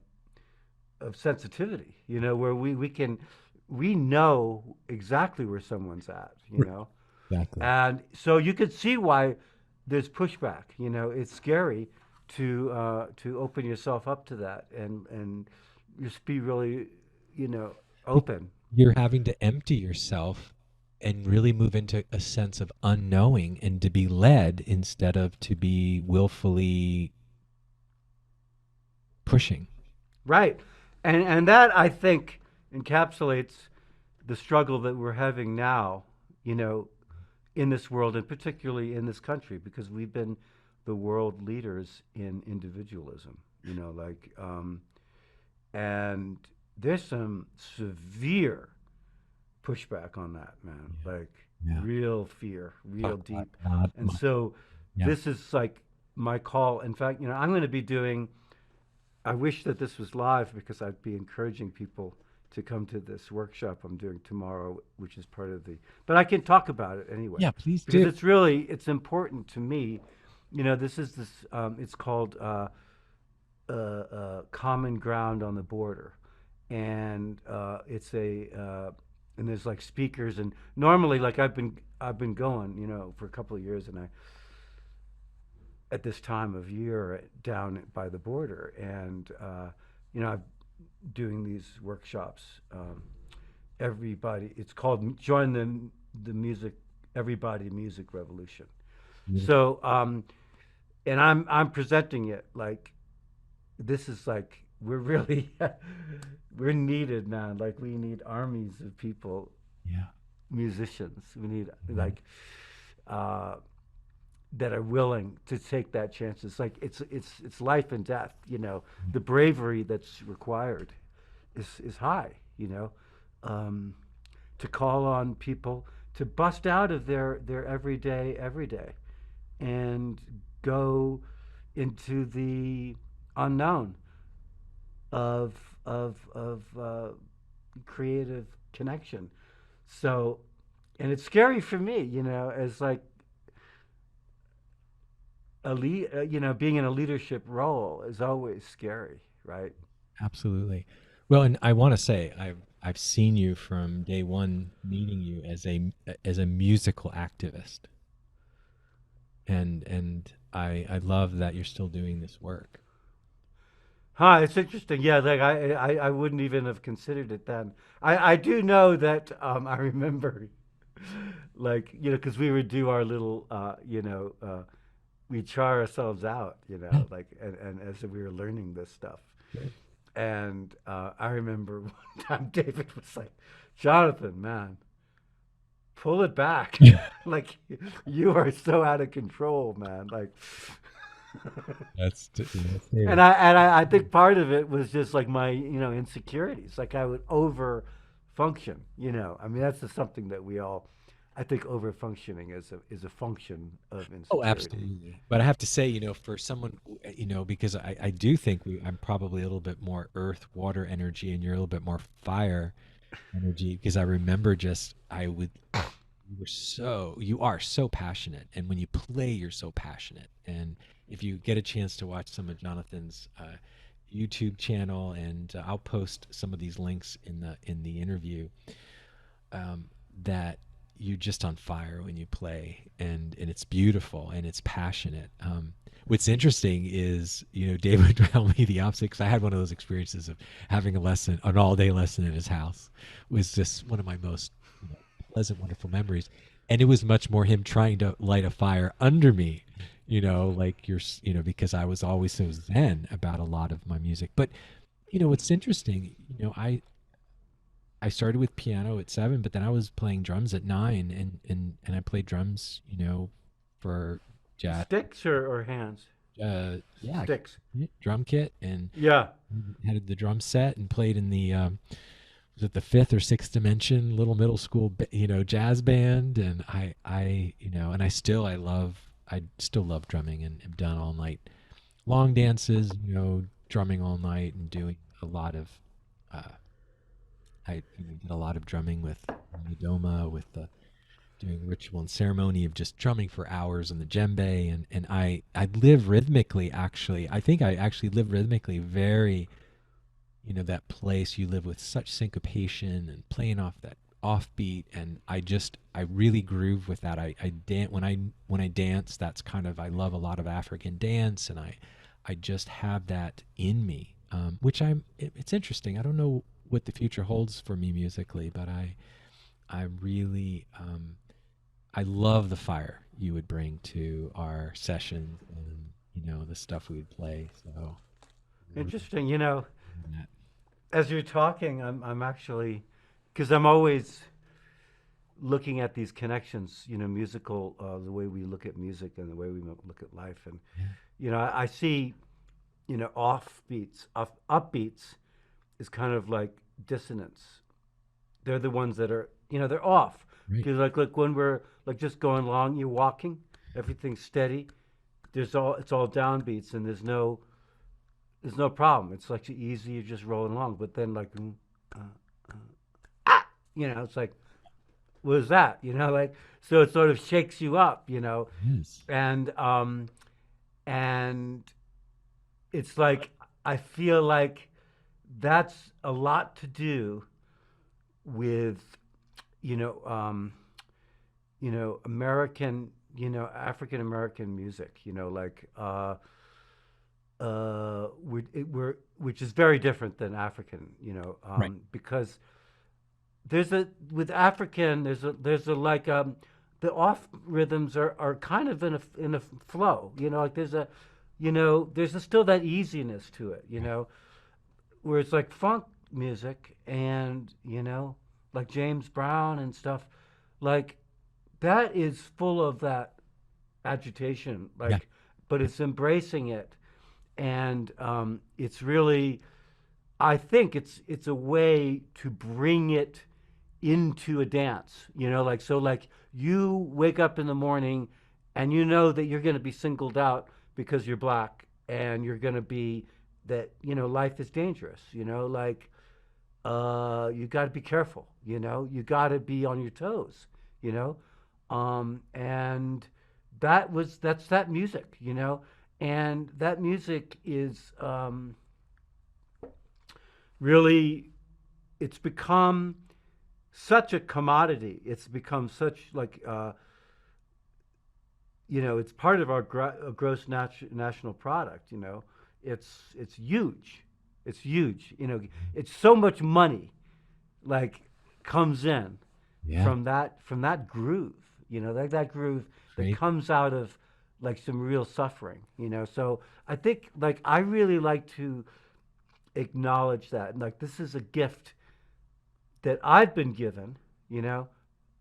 sensitivity. Where we know exactly where someone's at. exactly. And so you could see why there's pushback. It's scary to open yourself up to that, and just be really open. You're having to empty yourself and really move into a sense of unknowing and to be led instead of to be willfully pushing. Right. And that, I think, encapsulates the struggle that we're having now, you know, in this world and particularly in this country, because we've been the world leaders in individualism, and there's some severe pushback on that, man. Yeah. Like Yeah. real fear, real Talk about deep. not And my, so yeah. this is like my call. In fact, I'm going to be doing, I wish that this was live because I'd be encouraging people to come to this workshop I'm doing tomorrow, which is part of the, but I can talk about it anyway Yeah, please because do. it's important to me. This is it's called Common Ground on the Border. And and there's like speakers, and normally like I've been going for a couple of years, and I at this time of year down by the border, and I'm doing these workshops. Everybody, it's called Join the Music Everybody Music Revolution. Beautiful. So and I'm presenting it like this is like we're really we're needed, man. Like we need armies of people, Yeah. musicians. We need Yeah. like uh, that are willing to take that chance. It's like it's life and death. The bravery that's required is high. Um, to call on people to bust out of their everyday and go into the unknown of creative connection. So, and it's scary for me, as like being in a leadership role is always scary, right? Absolutely. Well, and I want to say I've seen you from day one meeting you as a musical activist. And I love that you're still doing this work. Huh, it's interesting. Yeah, like I wouldn't even have considered it then. I do know that I remember, like, because we would do our little, we char ourselves out, Yeah. like, and as we were learning this stuff. Good. And I remember one time David was like, Jonathan, man. pull it back. Like you are so out of control, man. Like, That's and fair. I think part of it was just like my insecurities. Like I would over function. I mean that's just something that we all. I think over functioning is a function of Oh, insecurity. absolutely. But I have to say, for someone, because I do think I'm probably a little bit more earth, water energy, and you're a little bit more fire energy. Because I remember you are so passionate. And when you play, you're so passionate. And if you get a chance to watch some of Jonathan's YouTube channel, and I'll post some of these links in the interview, um, that you're just on fire when you play, and it's beautiful and it's passionate. What's interesting is, David would tell me the opposite, because I had one of those experiences of having an all day lesson in his house. It was just one of my most pleasant, wonderful memories. And it was much more him trying to light a fire under me, like because I was always so zen about a lot of my music. But, what's interesting, I started with piano at 7, but then I was playing drums at 9, and I played drums, for jazz. Sticks or hands? Yeah, Sticks. drum kit, and Yeah. had the drum set and played in the was it the fifth or sixth dimension little middle school jazz band. And and I still love drumming, and have done all night long dances, drumming all night, and doing a lot of uh, I did a lot of drumming with Doma, with the doing ritual and ceremony of just drumming for hours on the djembe. And I live rhythmically, actually. I think I actually live rhythmically very, that place you live with such syncopation and playing off that offbeat. And I really groove with that. I dance when I dance. That's kind of, I love a lot of African dance, and I just have that in me, which it's interesting. I don't know what the future holds for me musically, but I really, I love the fire you would bring to our sessions, and the stuff we would play. So really Interesting. that. As you're talking, I'm actually, because I'm always looking at these connections, musical, the way we look at music and the way we look at life. And, Yeah. I see, upbeats is kind of like dissonance. They're the ones that are, they're off. Right. Because like, look, when we're like just going along, you're walking, everything's steady. It's all downbeats, and there's no problem. It's like easy, you're just rolling along. But then like, uh, it's like, what is that? Like, so it sort of shakes you up, Yes. and and it's like I feel like that's a lot to do with you know um, American, African American music, like we're which is very different than African, Right. because there's a with African there's a like the off rhythms are kind of in a flow, like there's still that easiness to it, Right. where it's like funk music and like James Brown and stuff, like that is full of that agitation, Yeah. like, but it's embracing it, and it's really, I think it's a way to bring it into a dance, like, so like you wake up in the morning and you know that you're going to be singled out because you're black, and you're going to be that, life is dangerous, like you got to be careful, you got to be on your toes, you know and that's that music, and that music is really, it's become such a commodity. It's become such like it's part of our gross national product. It's huge. It's huge. It's so much money like comes in Yeah. from that groove. That groove that Right. comes out of like some real suffering. So I think like I really like to acknowledge that, and like this is a gift that I've been given, you know,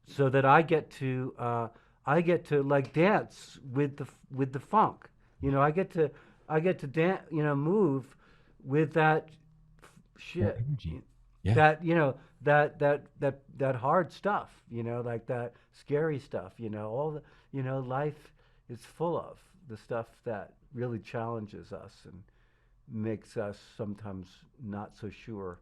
so that I get to like dance with the funk. You know, I get to dance. You know, move with that That shit. energy. Yeah. That that hard stuff. You know, like that scary stuff. You know, all the life is full of the stuff that really challenges us and makes us sometimes not so sure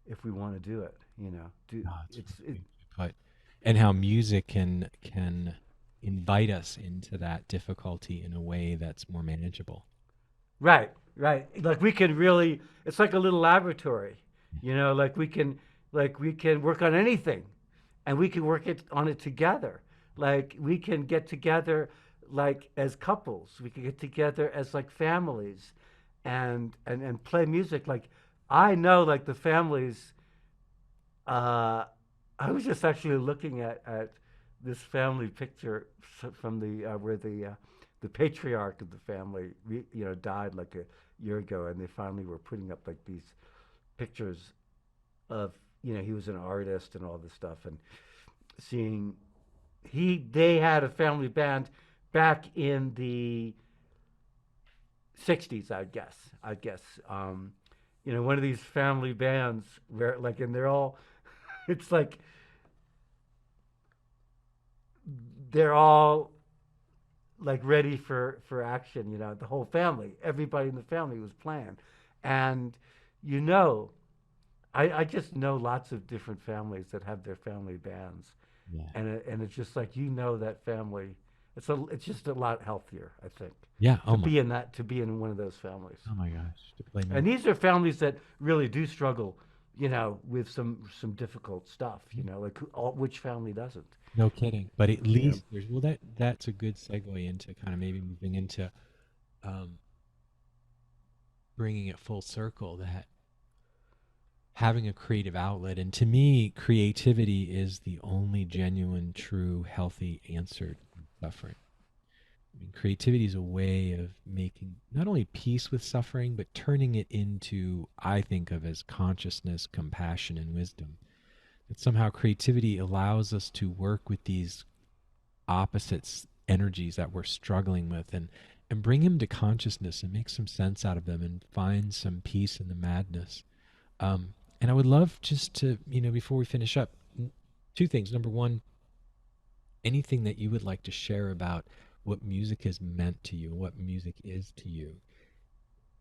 if we want to do it. You know, do Oh, it's it's really it beautifully put. And how music can invite us into that difficulty in a way that's more manageable. right, right. Like we can really, it's like a little laboratory. You know, like we can work on anything, and we can work it on it together. Like we can get together like as couples. We can get together as like families, and play music. Like I know like the families. Uh, I was just actually looking at this family picture from the where the patriarch of the family died like a year ago, and they finally were putting up like these pictures of he was an artist and all this stuff, and seeing they had a family band back in the 60s, I'd guess. One of these family bands where like, and they're all it's like they're all like ready for action. The whole family, everybody in the family was playing, and you know, I just know lots of different families that have their family bands, Yeah. and it's just like that family. It's just a lot healthier, I think, Yeah. to be in one of those families. Oh my gosh. To play And music. these are families that really do struggle, with some difficult stuff. Like which family doesn't? No kidding. But at You know, least there's well that's a good segue into kind of maybe moving into um, bringing it full circle that having a creative outlet. And to me, creativity is the only genuine, true, healthy answer to suffering. I mean, creativity is a way of making not only peace with suffering, but turning it into, I think of as consciousness, compassion, and wisdom. That somehow creativity allows us to work with these opposites energies that we're struggling with and bring them to consciousness and make some sense out of them and find some peace in the madness. And I would love just to, before we finish up, two things. Number one, anything that you would like to share about what music has meant to you, what music is to you.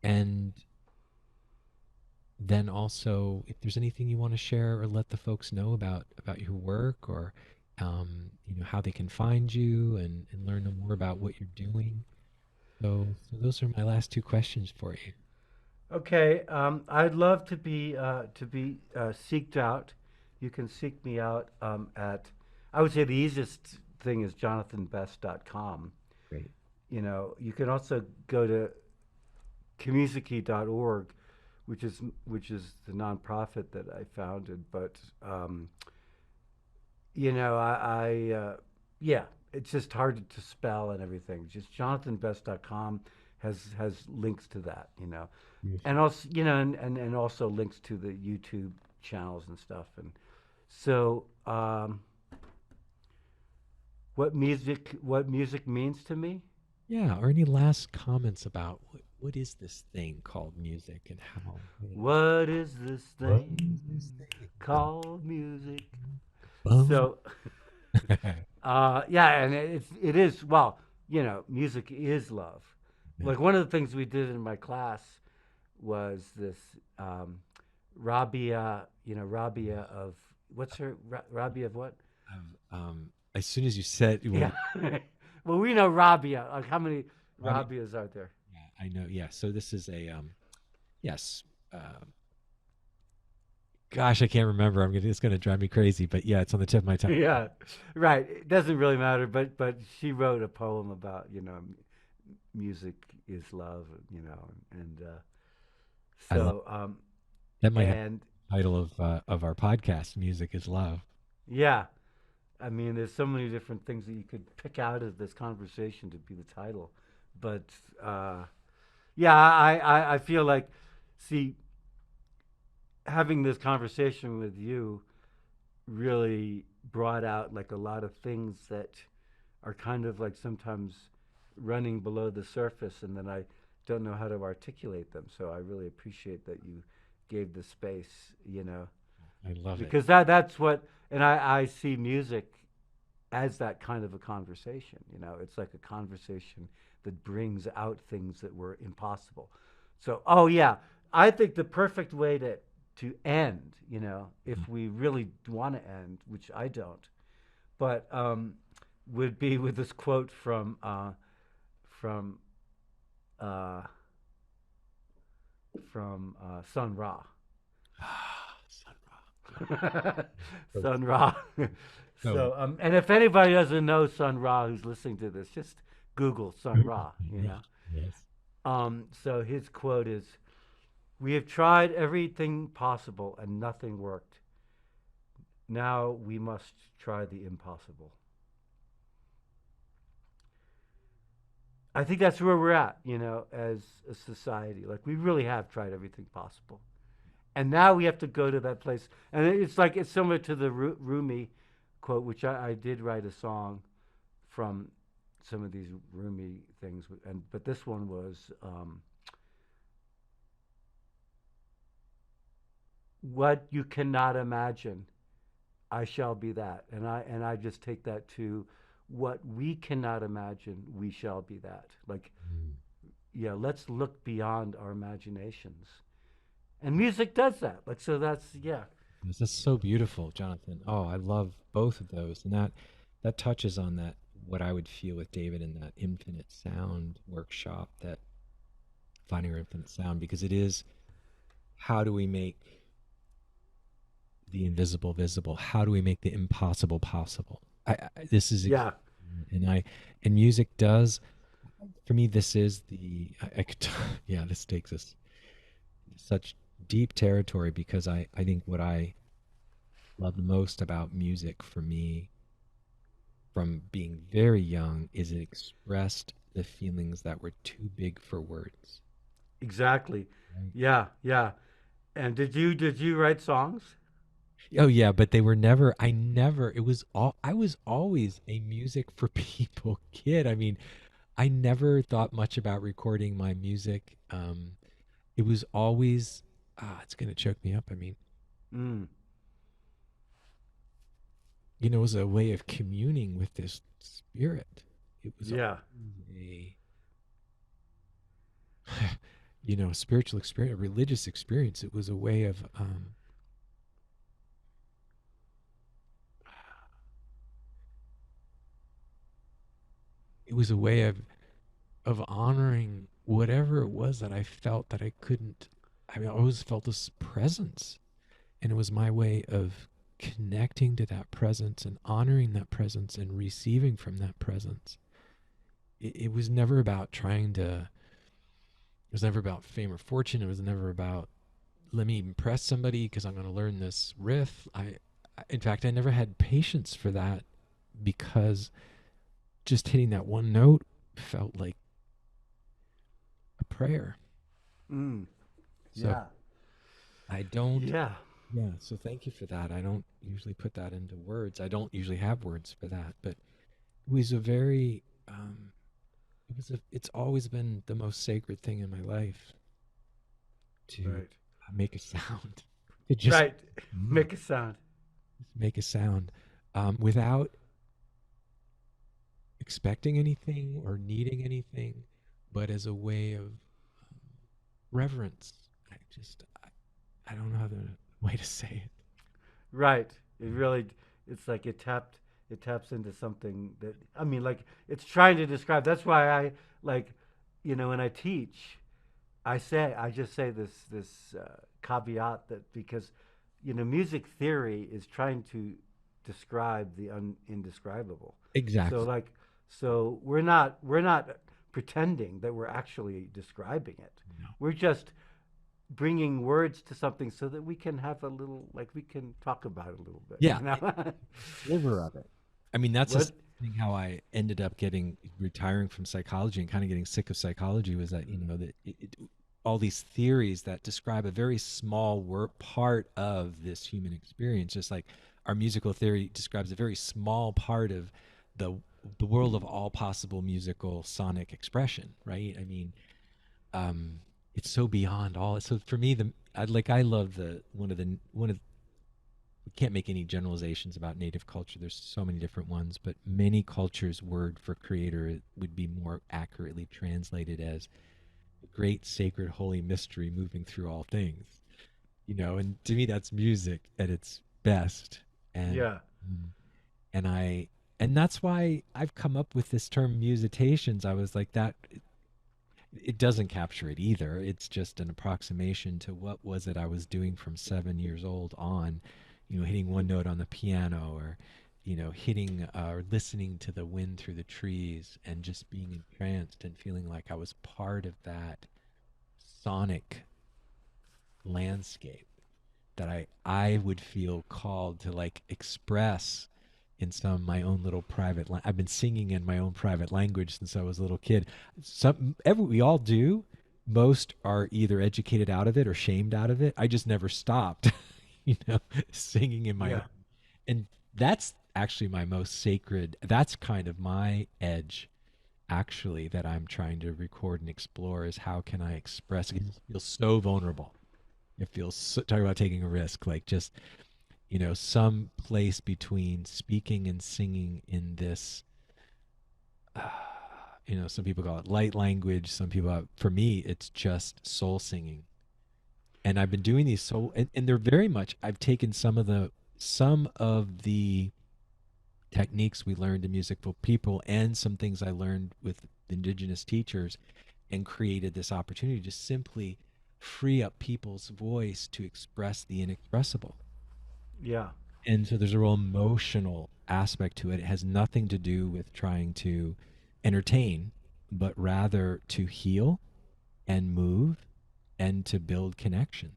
And then also, if there's anything you want to share or let the folks know about your work or, how they can find you and learn more about what you're doing. So those are my last two questions for you. okay, I'd love to be seeked out. You can seek me out at. I would say the easiest thing is jonathanbest.com. Great. You can also go to community.org, which is the nonprofit that I founded. But yeah, it's just hard to spell and everything. Just jonathanbest.com has links to that. And Beautiful. also and also links to the YouTube channels and stuff. And so, what music means to me? Yeah. Or any last comments about what is this thing called music and how it What is this what thing is this thing called called music? bum? So, yeah, and it is, well, music is love. Yeah. Like one of the things we did in my class was this um, Rabia, Rabia of what's her Rabia of what? As soon as you said when Yeah. Well, we know Rabia. Like how many Robbie, Rabias are there? yeah, I know. Yeah. So this is a yes. Um, gosh, I can't remember. It's gonna drive me crazy. But yeah, it's on the tip of my tongue. Yeah, right. It doesn't really matter, but she wrote a poem about music is love, and I love so that. Might have and the title of our podcast. Music is love. yeah, I mean, there's so many different things that you could pick out of this conversation to be the title, but yeah, I feel like, see, having this conversation with you really brought out like a lot of things that are kind of like sometimes running below the surface, and then I don't know how to articulate them. So I really appreciate that you gave the space, I love it. because that's what, and I see music as that kind of a conversation. It's like a conversation that brings out things that were impossible. So, oh yeah, I think the perfect way to end, if we really want to end, which I don't, but would be with this quote from uh, Sun Ra. Ah, Sun Ra. So, Sun Ra. so And if anybody doesn't know Sun Ra who's listening to this, just Google Sun Ra. yeah, yes. So his quote is, "We have tried everything possible and nothing worked. Now we must try the impossible." I think that's where we're at, as a society. Like we really have tried everything possible, and now we have to go to that place. And it's similar to the Rumi quote, which I did write a song from some of these Rumi things, but this one was, "What you cannot imagine, I shall be that," and I just take that to, "What we cannot imagine, we shall be that." Like, Mm. yeah, let's look beyond our imaginations, and music does that. Like, so that's, yeah. This is so beautiful, Jonathan. Oh, I love both of those, and that touches on that what I would feel with David in that infinite sound workshop, that finding our infinite sound, because it is how do we make the invisible visible? How do we make the impossible possible? This is Yeah. and I and music does for me. This is the I could yeah. This takes us such deep territory because I think what I love the most about music for me from being very young is it expressed the feelings that were too big for words. Exactly. Right? Yeah, yeah. And did you write songs? Oh yeah, but they were never I never it was all I was always a music for people kid. I mean, I never thought much about recording my music. It was always it's gonna choke me up. I mean, Mm. it was a way of communing with this spirit. It was Yeah. always a spiritual experience, a religious experience. It was a way of it was a way of honoring whatever it was that I felt that I couldn't. I mean, I always felt this presence, and it was my way of connecting to that presence and honoring that presence and receiving from that presence. It was never about trying to. It was never about fame or fortune. It was never about let me impress somebody because I'm going to learn this riff. In fact, I never had patience for that because just hitting that one note felt like a prayer. Mm. So Yeah. I don't, Yeah. yeah. So thank you for that. I don't usually put that into words. I don't usually have words for that, but it was a very, it's always been the most sacred thing in my life to Right. make a sound, to just Right. mm, Make a sound. make a sound without expecting anything or needing anything, but as a way of reverence. I don't know how the way to say it. Right. It really, it's like it taps into something that, I mean, like it's trying to describe. That's why I like, when I teach, I just say this caveat, that because, music theory is trying to describe the indescribable. So Exactly. like, so we're not pretending that we're actually describing it. No. We're just bringing words to something so that we can have a little, like, we can talk about it a little bit, Yeah, sliver of it. I mean, that's what? just thing how I ended up getting retiring from psychology and kind of getting sick of psychology was that that all these theories that describe a very small part of this human experience, just like our musical theory describes a very small part of the the world of all possible musical sonic expression, right? I mean, um, it's so beyond all. So for me, I love the one of we can't make any generalizations about native culture. There's so many different ones, but many cultures' word for creator would be more accurately translated as the great sacred holy mystery moving through all things. And to me that's music at its best. And Yeah. mm, and I and that's why I've come up with this term musitations. I was like that it doesn't capture it either. It's just an approximation to what was it I was doing from 7 years old on, hitting one note on the piano, or, hitting or listening to the wind through the trees and just being entranced and feeling like I was part of that sonic landscape that I would feel called to like express in some my own little private I've been singing in my own private language since I was a little kid. We all do. Most are either educated out of it or shamed out of it. I just never stopped, singing in my own. Yeah. And that's actually my most sacred. That's kind of my edge actually that I'm trying to record and explore is how can I express it feels so vulnerable. It feels so, talk about taking a risk, like just some place between speaking and singing in this. Uh, some people call it light language. Some people, for me, it's just soul singing. And I've been doing these soul, and they're very much. I've taken some of the techniques we learned in musical people, and some things I learned with indigenous teachers, and created this opportunity to simply free up people's voice to express the inexpressible. Yeah. And so there's a real emotional aspect to it. It has nothing to do with trying to entertain, but rather to heal and move and to build connection.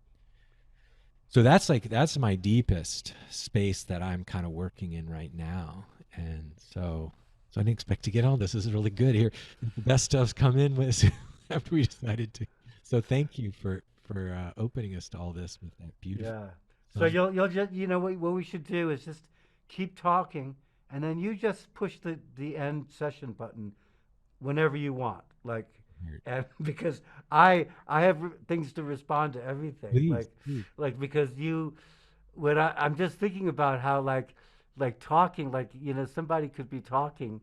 So that's my deepest space that I'm kind of working in right now. And so I didn't expect to get all this. This is really good here. The best stuff's come in with after we decided to. So thank you for opening us to all this with that beautiful Yeah. So song. you'll just what we should do is just keep talking, and then you just push the end session button whenever you want, like, and because I have things to respond to everything, Please, please. because when I'm just thinking about how like talking, like somebody could be talking,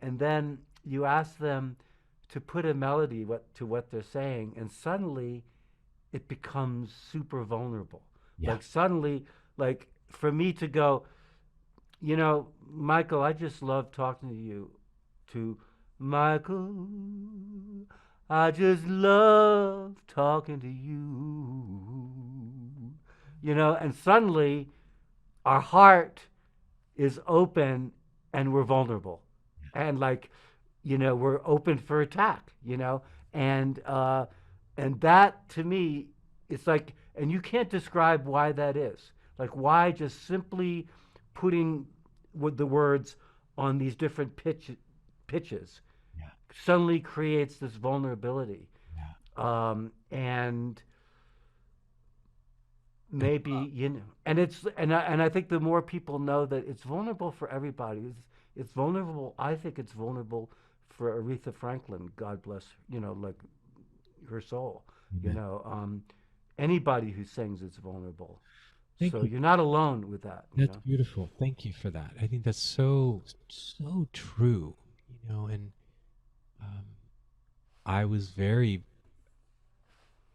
and then you ask them to put a melody to what they're saying, and suddenly it becomes super vulnerable. Yeah. Like suddenly, like for me to go, Michael, I just love talking to you. To Michael, I just love talking to you. And suddenly our heart is open and we're vulnerable. And we're open for attack, and that to me, it's like, and you can't describe why that is. Like why just simply putting with the words on these different pitches Yeah. suddenly creates this vulnerability. Yeah. And And maybe and I think the more people know that it's vulnerable for everybody, it's vulnerable. I think it's vulnerable for Aretha Franklin, God bless like her soul. you amen. know um Anybody who sings is vulnerable, Thank so you. you're not alone with that. That's beautiful. Thank you for that. I think that's so true. And um, I was very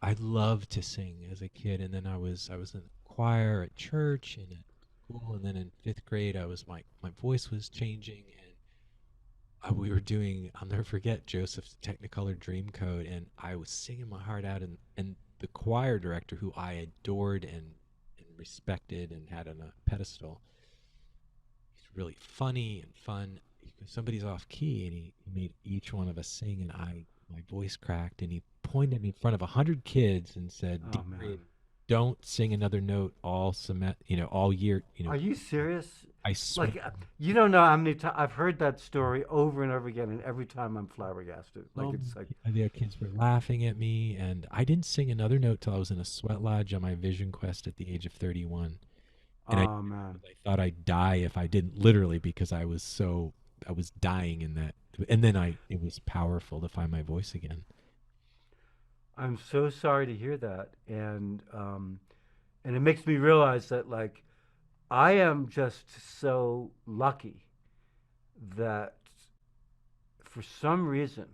I loved to sing as a kid, and then I was in the choir at church and at school, and then in fifth grade I was my voice was changing, and we were doing I'll never forget Joseph's Technicolor Dreamcoat, and I was singing my heart out, and the choir director who I adored and respected and had on a pedestal. He's really funny and fun. Somebody's off key, and he made each one of us sing, and my voice cracked, and he pointed at me in front of 100 kids and said, Oh man, "Darian, don't sing another note all year. are you serious? I swear." Like you don't know how many times I've heard that story over and over again, and every time I'm flabbergasted. Like it's like, The kids were laughing at me, and I didn't sing another note till I was in a sweat lodge on my vision quest at the age of 31. And Oh man. I thought I'd die if I didn't, literally, because I was dying in that. And then it was powerful to find my voice again. I'm so sorry to hear that, and it makes me realize that like I am just so lucky that for some reason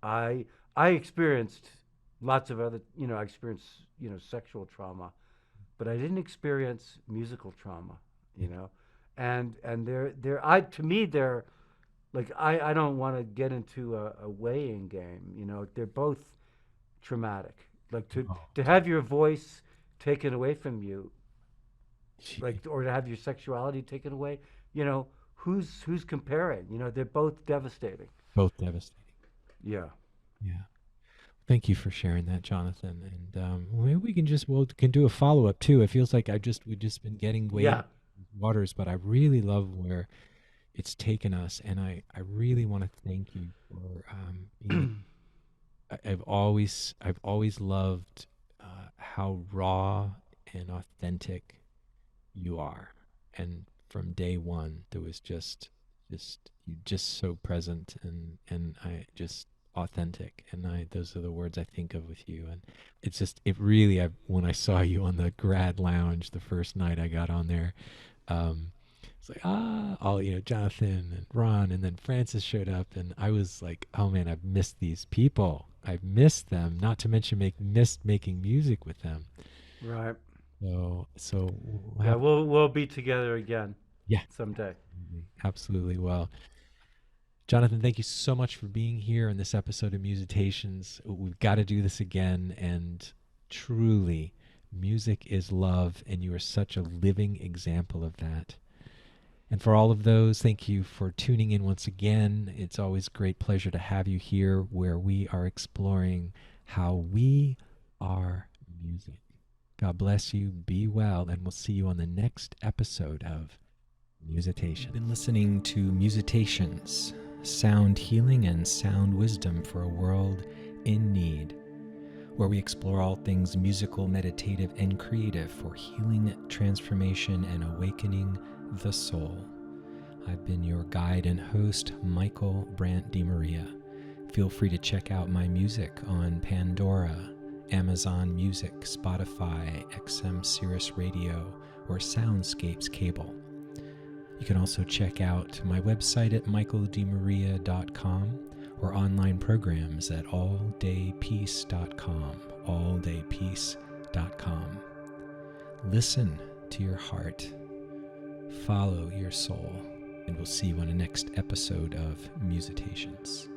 I I experienced lots of other, I experienced, sexual trauma, but I didn't experience musical trauma, Yeah. you know. And they're I to me they're like I don't want to get into a weighing game, They're both traumatic. Like Oh, to have your voice taken away from you, gee, like or to have your sexuality taken away, who's comparing? They're both devastating. both devastating. Yeah. Yeah. Thank you for sharing that, Jonathan. And maybe we can do a follow up too. It feels like we've just been getting wading Yeah. waters, but I really love where it's taken us, and I really want to thank you for I've always loved how raw and authentic you are, and from day one there was just you just so present, and I just authentic, and I those are the words I think of with you. And it's just it really when I saw you on the grad lounge the first night I got on there, um it's like, all, Jonathan and Ron, and then Francis showed up, and I was like, oh man, I've missed these people, I've missed them, not to mention missed making music with them. Right. So we'll Yeah, have to. we'll be together again Yeah, someday. absolutely. Absolutely. Well, Jonathan, thank you so much for being here in this episode of Musitations. We've got to do this again. And truly, music is love, and you are such a living example of that. And for all of those, thank you for tuning in once again. It's always a great pleasure to have you here where we are exploring how we are music. God bless you, be well, and we'll see you on the next episode of Musitations. Been listening to Musitations, sound healing and sound wisdom for a world in need, where we explore all things musical, meditative, and creative for healing, transformation, and awakening the soul. I've been your guide and host, Michael Brandt DeMaria. Feel free to check out my music on Pandora, Amazon Music, Spotify, XM Sirius Radio, or Soundscapes Cable. You can also check out my website at michaeldemaria.com or online programs at alldaypeace.com, alldaypeace.com. Listen to your heart, follow your soul, and we'll see you on the next episode of Musitations.